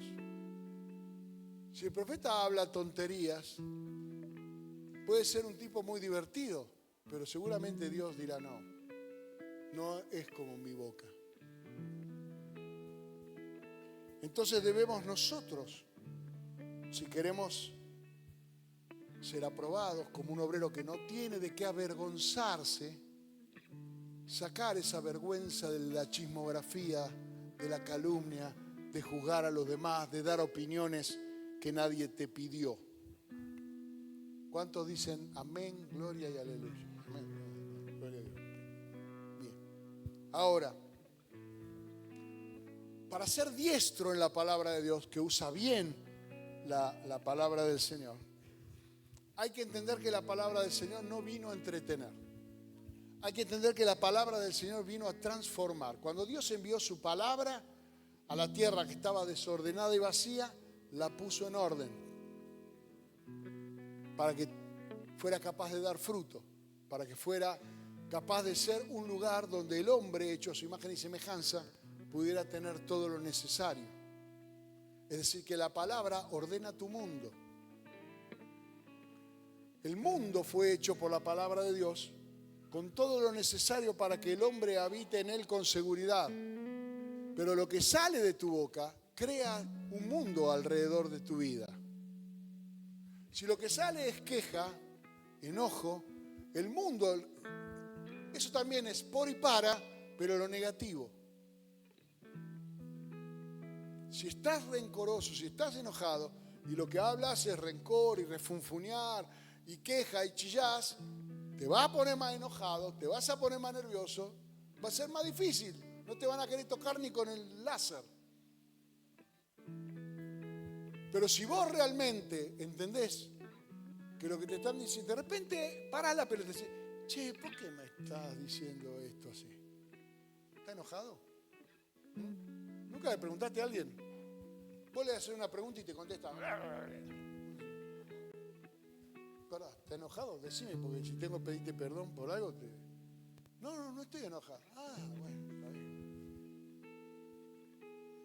Si el profeta habla tonterías, puede ser un tipo muy divertido, pero seguramente Dios dirá no es como mi boca. Entonces debemos nosotros, si queremos ser aprobados como un obrero que no tiene de qué avergonzarse, sacar esa vergüenza de la chismografía, de la calumnia, de juzgar a los demás, de dar opiniones que nadie te pidió. ¿Cuántos dicen amén, gloria y aleluya? Amén, gloria a Dios. Bien. Ahora, para ser diestro en la palabra de Dios, que usa bien la palabra del Señor, hay que entender que la palabra del Señor no vino a entretener. Hay que entender que la palabra del Señor vino a transformar. Cuando Dios envió su palabra a la tierra que estaba desordenada y vacía, la puso en orden para que fuera capaz de dar fruto, para que fuera capaz de ser un lugar donde el hombre, hecho a su imagen y semejanza, pudiera tener todo lo necesario. Es decir, que la palabra ordena tu mundo. El mundo fue hecho por la palabra de Dios, con todo lo necesario para que el hombre habite en él con seguridad. Pero lo que sale de tu boca crea un mundo alrededor de tu vida. Si lo que sale es queja, enojo, el mundo, eso también es por y para, pero lo negativo. Si estás rencoroso, si estás enojado y lo que hablas es rencor y refunfuñar y queja y chillás, te vas a poner más enojado, te vas a poner más nervioso, va a ser más difícil, no te van a querer tocar ni con el láser. Pero si vos realmente entendés que lo que te están diciendo, de repente parás la pelota y decís, che, ¿por qué me estás diciendo esto así? ¿Estás enojado? ¿Nunca le preguntaste a alguien? Vos le haces una pregunta y te contesta. Pará, ¿estás enojado? Decime, porque si tengo que pedirte perdón por algo, No estoy enojado. Ah, bueno, está bien.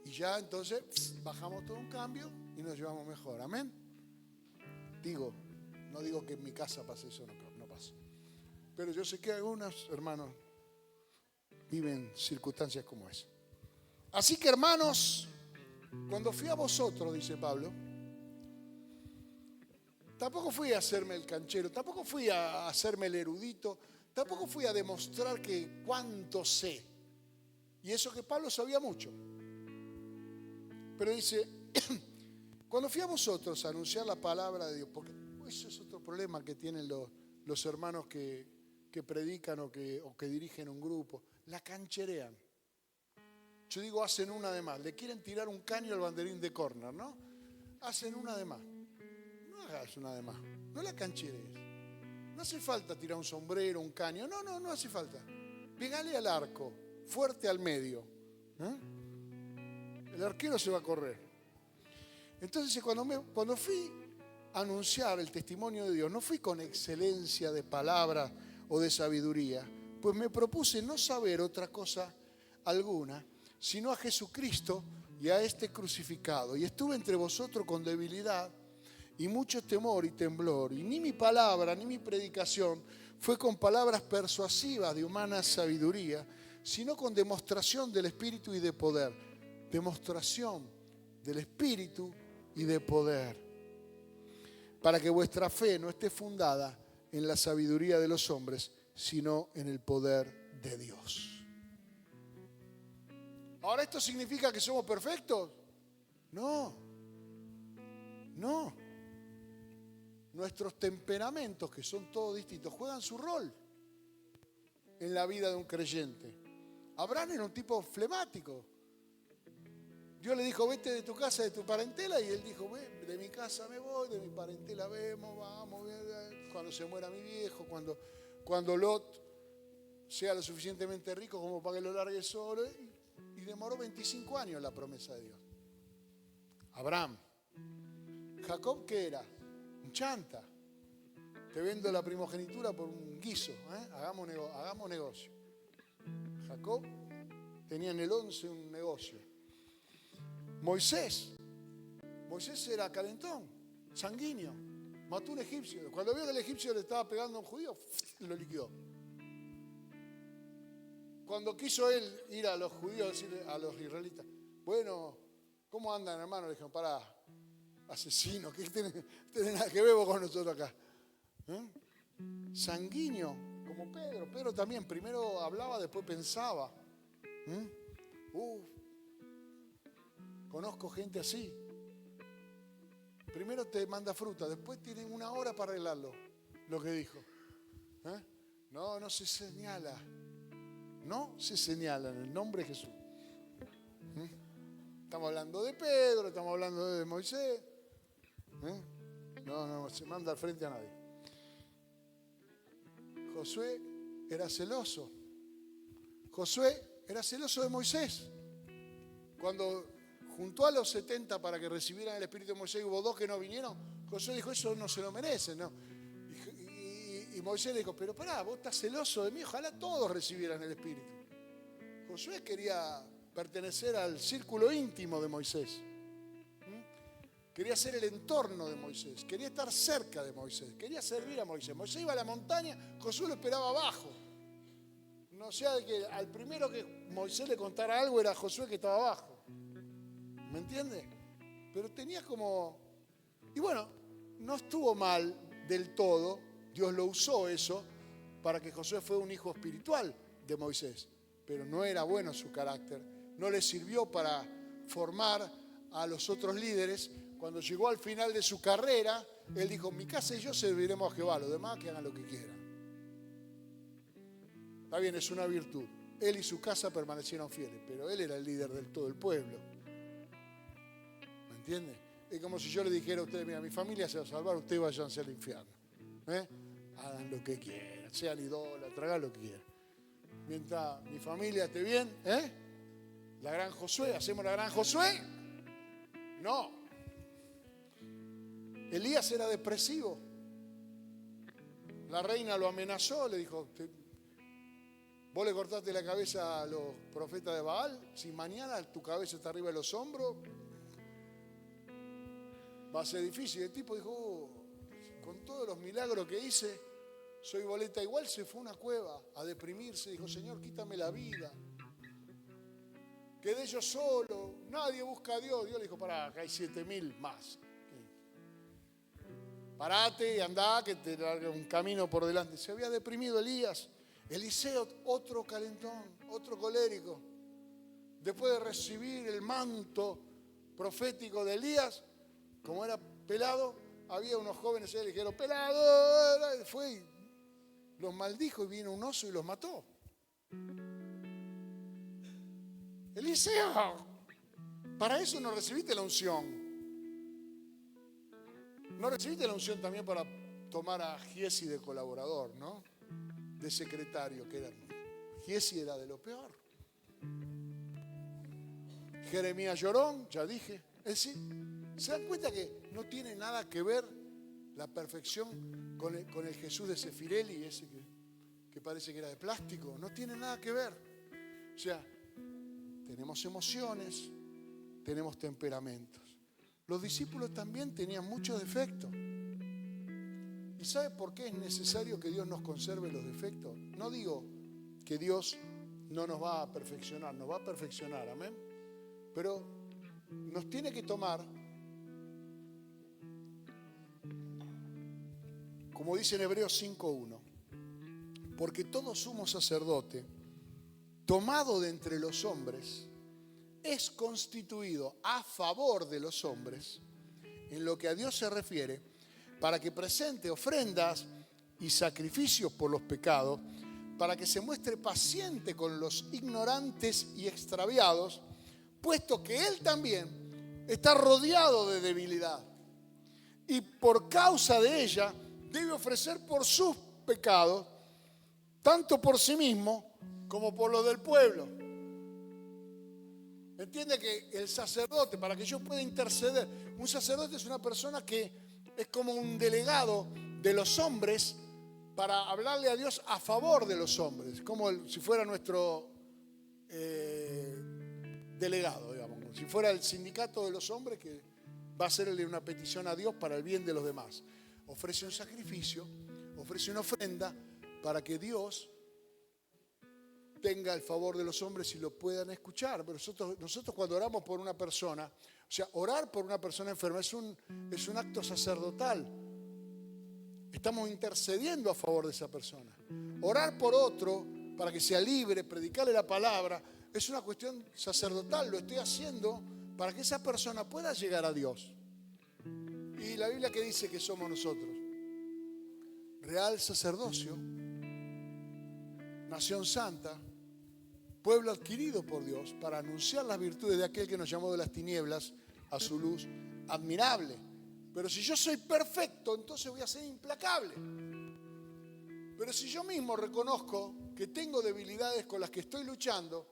Y ya entonces bajamos todo un cambio y nos llevamos mejor. Amén. No digo que en mi casa pase eso, no pasa. Pero yo sé que algunos hermanos viven circunstancias como esa. Así que, hermanos, cuando fui a vosotros, dice Pablo, Tampoco fui a hacerme el canchero, tampoco fui a hacerme el erudito, tampoco fui a demostrar que cuánto sé. Y eso que Pablo sabía mucho. Pero dice, cuando fui a vosotros a anunciar la palabra de Dios, porque eso es otro problema que tienen los hermanos que predican o que dirigen un grupo, la cancherean. Yo digo, hacen una de más, le quieren tirar un caño al banderín de córner, ¿no? Hacen una de más. No hagas una de más, no la cancherees. No hace falta tirar un sombrero, un caño, no hace falta. Pégale al arco, fuerte al medio. El arquero se va a correr. Entonces cuando fui a anunciar el testimonio de Dios, no fui con excelencia de palabra o de sabiduría, pues me propuse no saber otra cosa alguna, sino a Jesucristo y a este crucificado. Y estuve entre vosotros con debilidad y mucho temor y temblor. Y ni mi palabra ni mi predicación fue con palabras persuasivas de humana sabiduría, sino con demostración del Espíritu y de poder. Demostración del Espíritu y de poder. Para que vuestra fe no esté fundada en la sabiduría de los hombres, sino en el poder de Dios. ¿Ahora esto significa que somos perfectos? No. Nuestros temperamentos, que son todos distintos, juegan su rol en la vida de un creyente. Abraham era un tipo flemático. Dios le dijo, vete de tu casa, de tu parentela, y él dijo, de mi casa me voy, de mi parentela vamos, cuando se muera mi viejo, cuando Lot sea lo suficientemente rico como para que lo largue solo. Y demoró 25 años la promesa de Dios. Abraham. Jacob, ¿qué era? Un chanta. Te vendo la primogenitura por un guiso, hagamos negocio. Jacob tenía en el 11 un negocio. Moisés era calentón, sanguíneo, mató a un egipcio. Cuando vio que el egipcio le estaba pegando a un judío, lo liquidó. Cuando quiso él ir a los judíos, decirle a los israelitas, bueno, ¿cómo andan, hermano? Le dijeron, pará, asesino, ¿qué tiene nada que ver vos con nosotros acá? Sanguíneo, como Pedro. Pedro también, primero hablaba, después pensaba. Conozco gente así. Primero te manda fruta, después tienen una hora para arreglarlo, lo que dijo. No se señala. No se señala en el nombre de Jesús. Estamos hablando de Pedro, estamos hablando de Moisés. No se manda al frente a nadie. Josué era celoso. Josué era celoso de Moisés. Cuando juntó a los 70 para que recibieran el Espíritu de Moisés, hubo 2 que no vinieron. Josué dijo, eso no se lo merecen, ¿no? Y Moisés le dijo, pero pará, vos estás celoso de mí, ojalá todos recibieran el Espíritu. Josué quería pertenecer al círculo íntimo de Moisés. Quería ser el entorno de Moisés, quería estar cerca de Moisés, quería servir a Moisés. Moisés iba a la montaña, Josué lo esperaba abajo. No sea que al primero que Moisés le contara algo era Josué que estaba abajo. ¿Me entiende? Pero tenía como... Y bueno, no estuvo mal del todo. Dios lo usó eso para que Josué fuera un hijo espiritual de Moisés. Pero no era bueno su carácter. No le sirvió para formar a los otros líderes. Cuando llegó al final de su carrera, él dijo, mi casa y yo serviremos a Jehová, los demás que hagan lo que quieran. Está bien, es una virtud. Él y su casa permanecieron fieles, pero él era el líder del todo el pueblo. ¿Me entiende? Es como si yo le dijera a ustedes, mira, mi familia se va a salvar, ustedes váyanse al infierno. Hagan lo que quieran, sean idólatras, hagan lo que quieran. Mientras mi familia esté bien, la gran Josué, ¿hacemos la gran Josué? No. Elías era depresivo. La reina lo amenazó, le dijo, vos le cortaste la cabeza a los profetas de Baal, si mañana tu cabeza está arriba de los hombros, va a ser difícil. El tipo dijo, con todos los milagros que hice, soy boleta igual. Se fue a una cueva a deprimirse, dijo, Señor, quítame la vida. Quedé yo solo, nadie busca a Dios. Dios le dijo, pará, acá hay 7.000 más. Parate y andá, que te larga un camino por delante. Se había deprimido Elías. Eliseo, otro calentón, otro colérico. Después de recibir el manto profético de Elías, como era pelado, había unos jóvenes que le dijeron, pelado, fue y los maldijo y vino un oso y los mató. Eliseo, para eso no recibiste la unción. No recibiste la unción también para tomar a Giesi de colaborador, ¿no? De secretario, que era. Giesi era de lo peor. Jeremías llorón, ya dije. Es decir, ¿se dan cuenta que no tiene nada que ver la perfección con el Jesús de Sefirelli, ese que parece que era de plástico? No tiene nada que ver. O sea, tenemos emociones, tenemos temperamentos. Los discípulos también tenían muchos defectos. ¿Y sabe por qué es necesario que Dios nos conserve los defectos? No digo que Dios no nos va a perfeccionar, nos va a perfeccionar, amén. Pero nos tiene que tomar, como dice en Hebreos 5:1, porque todo sumo sacerdote, tomado de entre los hombres, es constituido a favor de los hombres, en lo que a Dios se refiere, para que presente ofrendas y sacrificios por los pecados, para que se muestre paciente con los ignorantes y extraviados, puesto que Él también está rodeado de debilidad, y por causa de ella debe ofrecer por sus pecados, tanto por sí mismo como por los del pueblo. Entiende que el sacerdote, para que yo pueda interceder, un sacerdote es una persona que es como un delegado de los hombres para hablarle a Dios a favor de los hombres, como si fuera nuestro delegado, digamos, como si fuera el sindicato de los hombres que va a hacerle una petición a Dios para el bien de los demás. Ofrece un sacrificio, ofrece una ofrenda para que Dios tenga el favor de los hombres y lo puedan escuchar. Pero nosotros cuando oramos por una persona, o sea, orar por una persona enferma es un acto sacerdotal. Estamos intercediendo a favor de esa persona. Orar por otro para que sea libre, predicarle la palabra, es una cuestión sacerdotal. Lo estoy haciendo para que esa persona pueda llegar a Dios. Y la Biblia, ¿qué dice que somos nosotros? Real sacerdocio, nación santa, pueblo adquirido por Dios para anunciar las virtudes de aquel que nos llamó de las tinieblas a su luz admirable. Pero si yo soy perfecto, entonces voy a ser implacable. Pero si yo mismo reconozco que tengo debilidades con las que estoy luchando,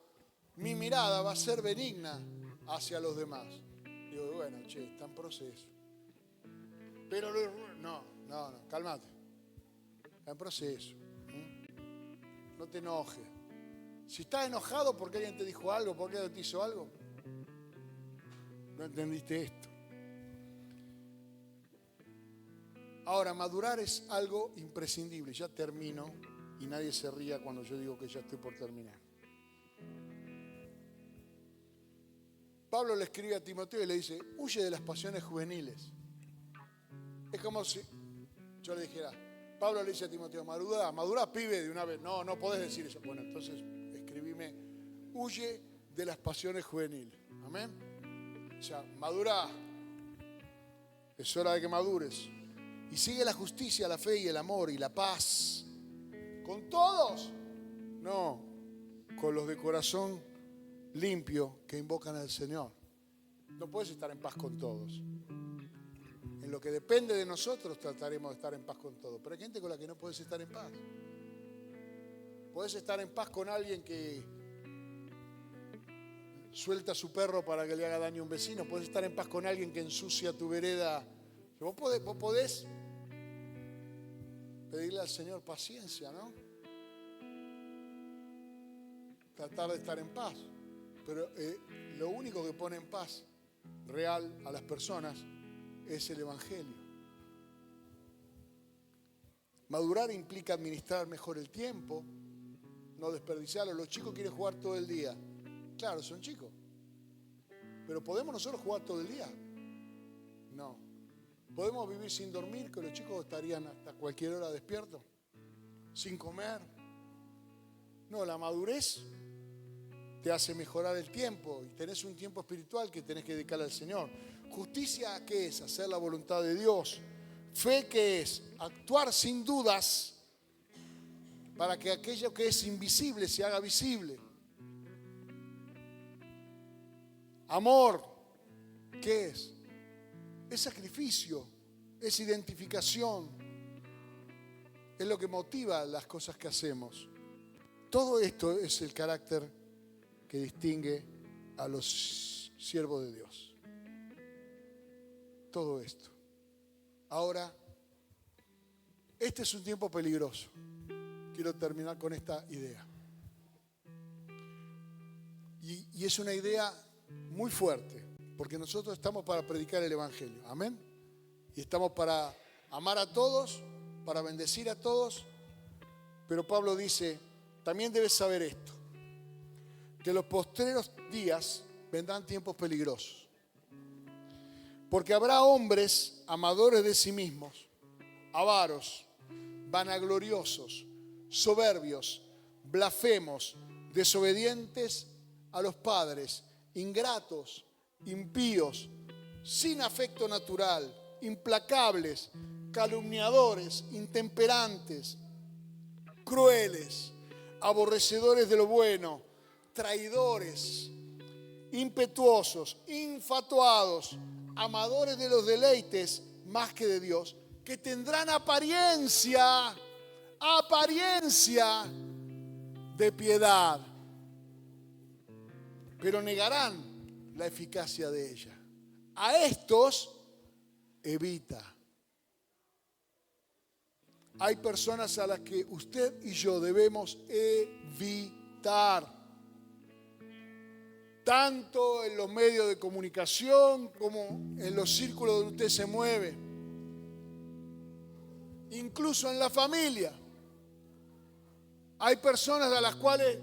mi mirada va a ser benigna hacia los demás. Digo, bueno, está en proceso. Pero no, cálmate. Está en proceso. No te enojes. Si estás enojado porque alguien te dijo algo, porque alguien te hizo algo, no entendiste esto. Ahora, madurar es algo imprescindible. Ya termino y nadie se ría cuando yo digo que ya estoy por terminar. Pablo le escribe a Timoteo y le dice, huye de las pasiones juveniles. Es como si yo le dijera, Pablo le dice a Timoteo, madura pibe de una vez. No podés decir eso. Bueno, entonces escribime, huye de las pasiones juveniles. Amén. O sea, madura. Es hora de que madures. Y sigue la justicia, la fe y el amor y la paz. ¿Con todos? No, con los de corazón limpio que invocan al Señor. No puedes estar en paz con todos. En lo que depende de nosotros trataremos de estar en paz con todos. Pero hay gente con la que no puedes estar en paz. Puedes estar en paz con alguien que suelta a su perro para que le haga daño a un vecino. Puedes estar en paz con alguien que ensucia tu vereda. Vos podés pedirle al Señor paciencia, ¿no? Tratar de estar en paz. Pero lo único que pone en paz real a las personas es el Evangelio. Madurar implica administrar mejor el tiempo, no desperdiciarlo. Los chicos quieren jugar todo el día. Claro, son chicos. Pero ¿podemos nosotros jugar todo el día? No. ¿Podemos vivir sin dormir? Que los chicos estarían hasta cualquier hora despiertos, sin comer. No, la madurez te hace mejorar el tiempo y tenés un tiempo espiritual que tenés que dedicarle al Señor. Justicia, ¿qué es? Hacer la voluntad de Dios. Fe, ¿qué es? Actuar sin dudas para que aquello que es invisible se haga visible. Amor, ¿qué es? Es sacrificio, es identificación, es lo que motiva las cosas que hacemos. Todo esto es el carácter que distingue a los siervos de Dios. Todo esto. Ahora, este es un tiempo peligroso. Quiero terminar con esta idea. Y es una idea muy fuerte, porque nosotros estamos para predicar el Evangelio. Amén. Y estamos para amar a todos, para bendecir a todos. Pero Pablo dice, también debes saber esto, que en los postreros días vendrán tiempos peligrosos. Porque habrá hombres amadores de sí mismos, avaros, vanagloriosos, soberbios, blasfemos, desobedientes a los padres, ingratos, impíos, sin afecto natural, implacables, calumniadores, intemperantes, crueles, aborrecedores de lo bueno, traidores, impetuosos, infatuados, amadores de los deleites más que de Dios, que tendrán apariencia de piedad, pero negarán la eficacia de ella. A estos evita. Hay personas a las que usted y yo debemos evitar, tanto en los medios de comunicación como en los círculos donde usted se mueve, incluso en la familia. Hay personas a las cuales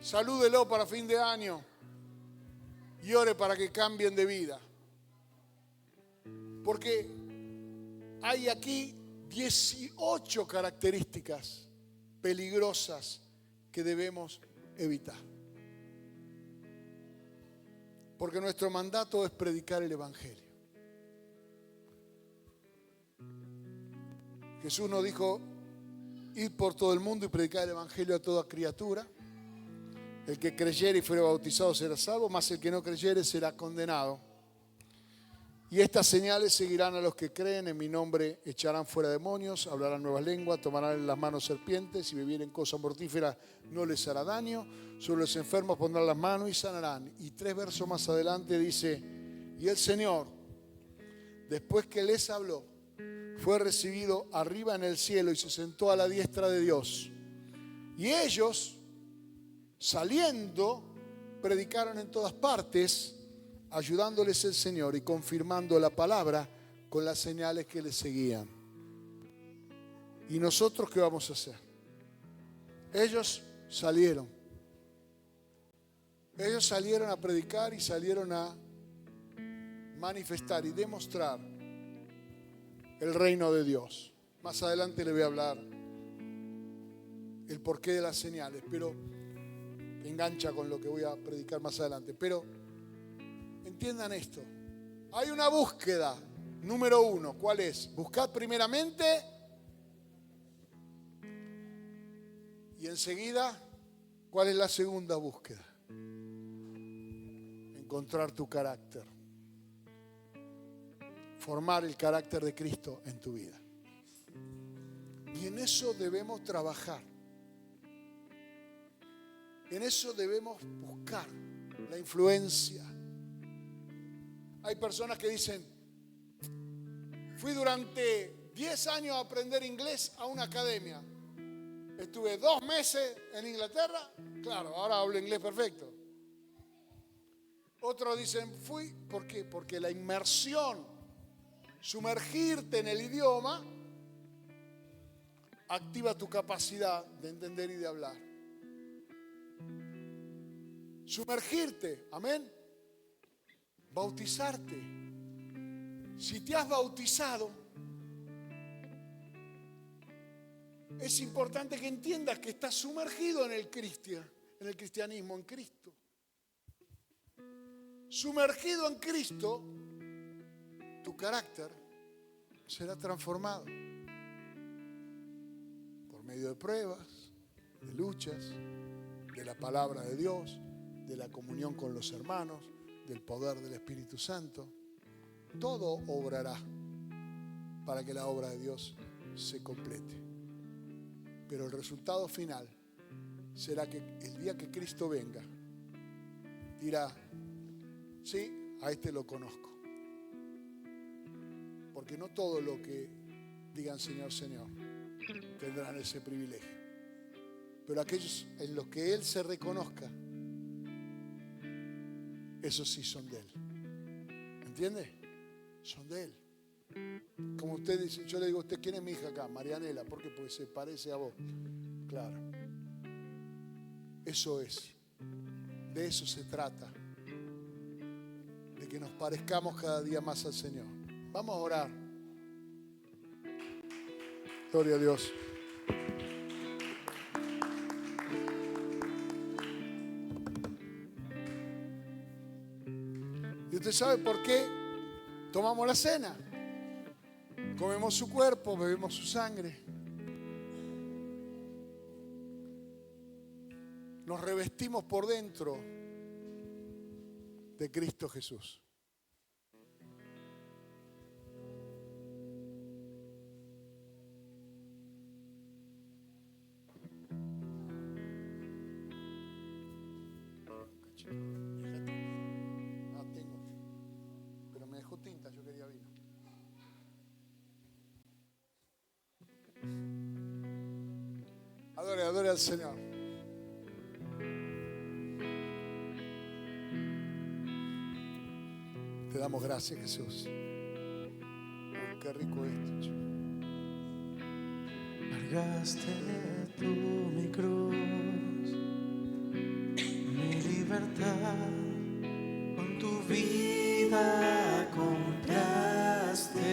salúdelo para fin de año y ore para que cambien de vida. Porque hay aquí 18 características peligrosas que debemos evitar. Porque nuestro mandato es predicar el Evangelio. Jesús nos dijo, id por todo el mundo y predicar el Evangelio a toda criatura. El que creyere y fuere bautizado será salvo, mas el que no creyere será condenado. Y estas señales seguirán a los que creen. En mi nombre echarán fuera demonios, hablarán nuevas lenguas, tomarán en las manos serpientes, y bebieren cosas mortíferas no les hará daño. Sobre los enfermos pondrán las manos y sanarán. Y 3 versos más adelante dice, y el Señor, después que les habló, fue recibido arriba en el cielo y se sentó a la diestra de Dios. Y ellos, saliendo, predicaron en todas partes, ayudándoles el Señor y confirmando la palabra con las señales que les seguían. ¿Y nosotros qué vamos a hacer? Ellos salieron. Ellos salieron a predicar y salieron a manifestar y demostrar el reino de Dios. Más adelante le voy a hablar el porqué de las señales, pero engancha con lo que voy a predicar más adelante. Pero entiendan esto. Hay una búsqueda. Número 1, ¿cuál es? Buscad primeramente y enseguida, ¿cuál es la segunda búsqueda? Encontrar tu carácter. Formar el carácter de Cristo en tu vida. Y en eso debemos trabajar. En eso debemos buscar la influencia. Hay personas que dicen, fui durante 10 años a aprender inglés a una academia. Estuve 2 meses en Inglaterra, claro, ahora hablo inglés perfecto. Otros dicen, fui, ¿por qué? Porque la inmersión, sumergirte en el idioma, activa tu capacidad de entender y de hablar. Sumergirte, amén. Bautizarte. Si te has bautizado, es importante que entiendas que estás sumergido en el cristianismo, en Cristo. Sumergido en Cristo, tu carácter será transformado por medio de pruebas, de luchas, de la palabra de Dios, de la comunión con los hermanos, del poder del Espíritu Santo. Todo obrará para que la obra de Dios se complete. Pero el resultado final será que el día que Cristo venga, dirá: sí, a este lo conozco. Porque no todo lo que digan Señor, Señor, tendrán ese privilegio. Pero aquellos en los que Él se reconozca, esos sí son de Él. ¿Entiende? Son de Él. Como usted dice, yo le digo a usted: ¿quién es mi hija acá? Marianela. ¿Por qué? Porque se parece a vos. Claro. Eso es. De eso se trata. De que nos parezcamos cada día más al Señor. Vamos a orar. Gloria a Dios. ¿Y usted sabe por qué tomamos la cena? Comemos su cuerpo, bebemos su sangre. Nos revestimos por dentro de Cristo Jesús. No tengo, pero me dejó tinta, yo quería vino. Adore al Señor. Te damos gracias, Jesús. Qué rico esto, chico. Cargaste tú mi cruz, mi libertad, con tu vida compraste.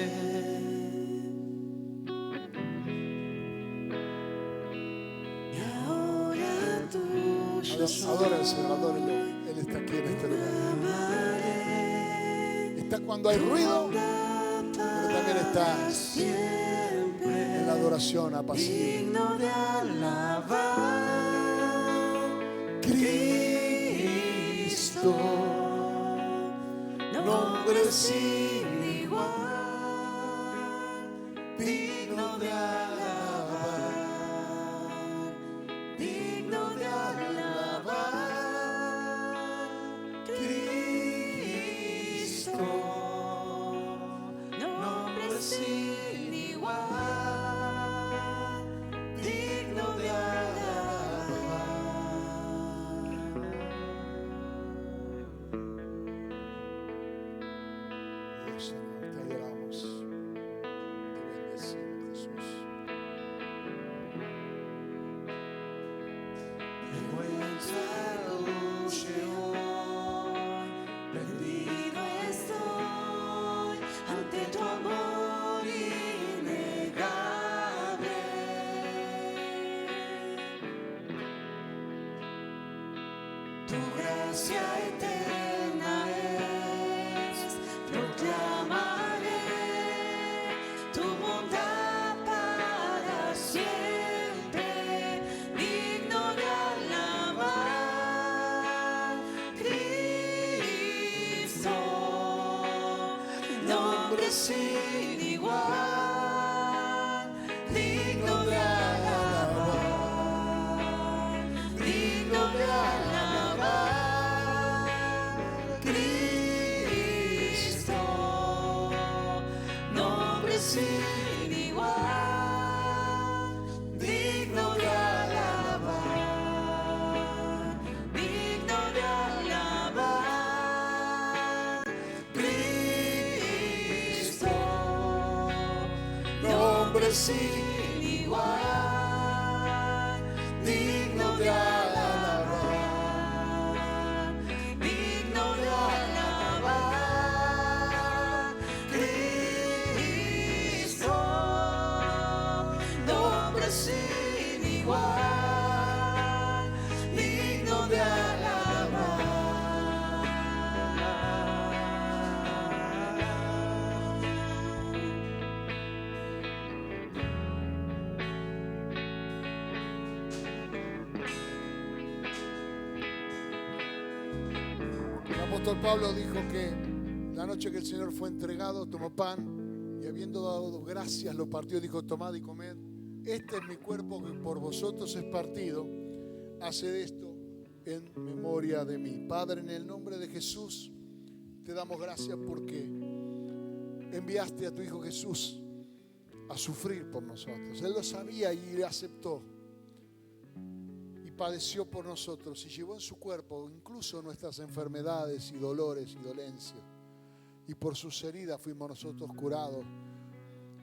Y ahora tuyo soy. Adora al Señor, adórelo. Él está aquí en este lugar. Está cuando hay ruido, pero también está en la adoración apacible. Digno de alabar, Cristo, nombre sin igual, digno de alabar, digno de alabar, Cristo, nombre sin igual, digno de alabar. Dios, Señor, te adoramos. Te bendecimos, Jesús. Vergüenza luce hoy, rendido estoy ante tu amor innegable. Tu gracia eterna es, proclamaré tu bondad para siempre, digno de alabar, Cristo, nombre sin igual, digno de alabar, digno de alabar, Cristo, nombre sin igual, digno de alabar, digno de alabar, Cristo, nombre sin igual, digno de alabar, digno de alabar, Cristo. sin igual, digno de alabar. El apóstol Pablo dijo que la noche que el Señor fue entregado, tomó pan y habiendo dado gracias lo partió y dijo: tomad y comed, este es mi cuerpo que por vosotros es partido, haced esto en memoria de mí. Padre, en el nombre de Jesús te damos gracias porque enviaste a tu Hijo Jesús a sufrir por nosotros. Él lo sabía y aceptó y padeció por nosotros y llevó en su cuerpo incluso nuestras enfermedades y dolores y dolencias. Y por sus heridas fuimos nosotros curados.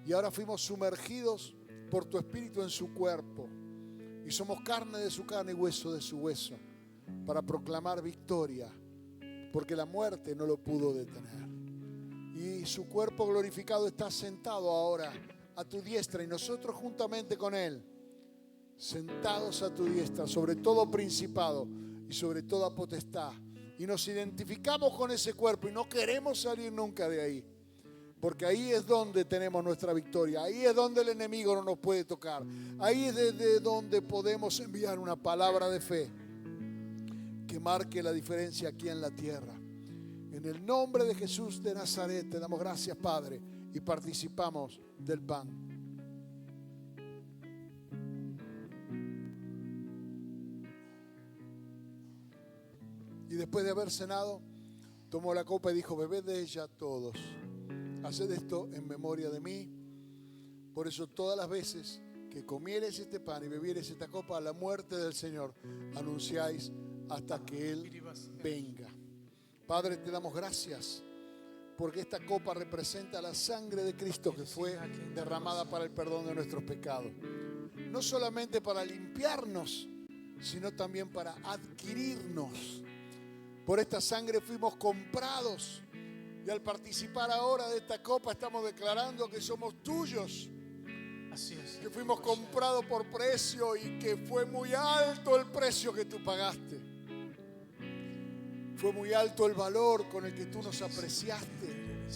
Y ahora fuimos sumergidos por tu Espíritu en su cuerpo. Y somos carne de su carne y hueso de su hueso. Para proclamar victoria. Porque la muerte no lo pudo detener. Y su cuerpo glorificado está sentado ahora a tu diestra. Y nosotros juntamente con Él, sentados a tu diestra, sobre todo principado y sobre toda potestad. Y nos identificamos con ese cuerpo y no queremos salir nunca de ahí. Porque ahí es donde tenemos nuestra victoria. Ahí es donde el enemigo no nos puede tocar. Ahí es desde donde podemos enviar una palabra de fe que marque la diferencia aquí en la tierra. En el nombre de Jesús de Nazaret te damos gracias, Padre, y participamos del pan. Y después de haber cenado, tomó la copa y dijo: bebed de ella todos. Haced esto en memoria de mí. Por eso todas las veces que comieres este pan y bebieres esta copa, a la muerte del Señor anunciáis hasta que Él venga. Padre, te damos gracias porque esta copa representa la sangre de Cristo que fue derramada para el perdón de nuestros pecados. No solamente para limpiarnos, sino también para adquirirnos. Por esta sangre fuimos comprados. Y al participar ahora de esta copa estamos declarando que somos tuyos. Así es. Que fuimos comprados por precio y que fue muy alto el precio que tú pagaste. Fue muy alto el valor con el que tú nos apreciaste.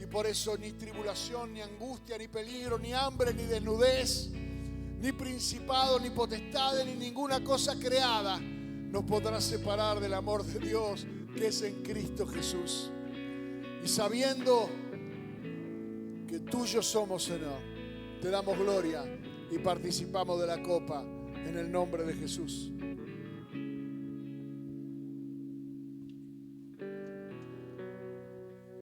Y por eso ni tribulación, ni angustia, ni peligro, ni hambre, ni desnudez, ni principado, ni potestades, ni ninguna cosa creada nos podrá separar del amor de Dios que es en Cristo Jesús. Y sabiendo que tuyos somos, Señor, te damos gloria y participamos de la copa en el nombre de Jesús.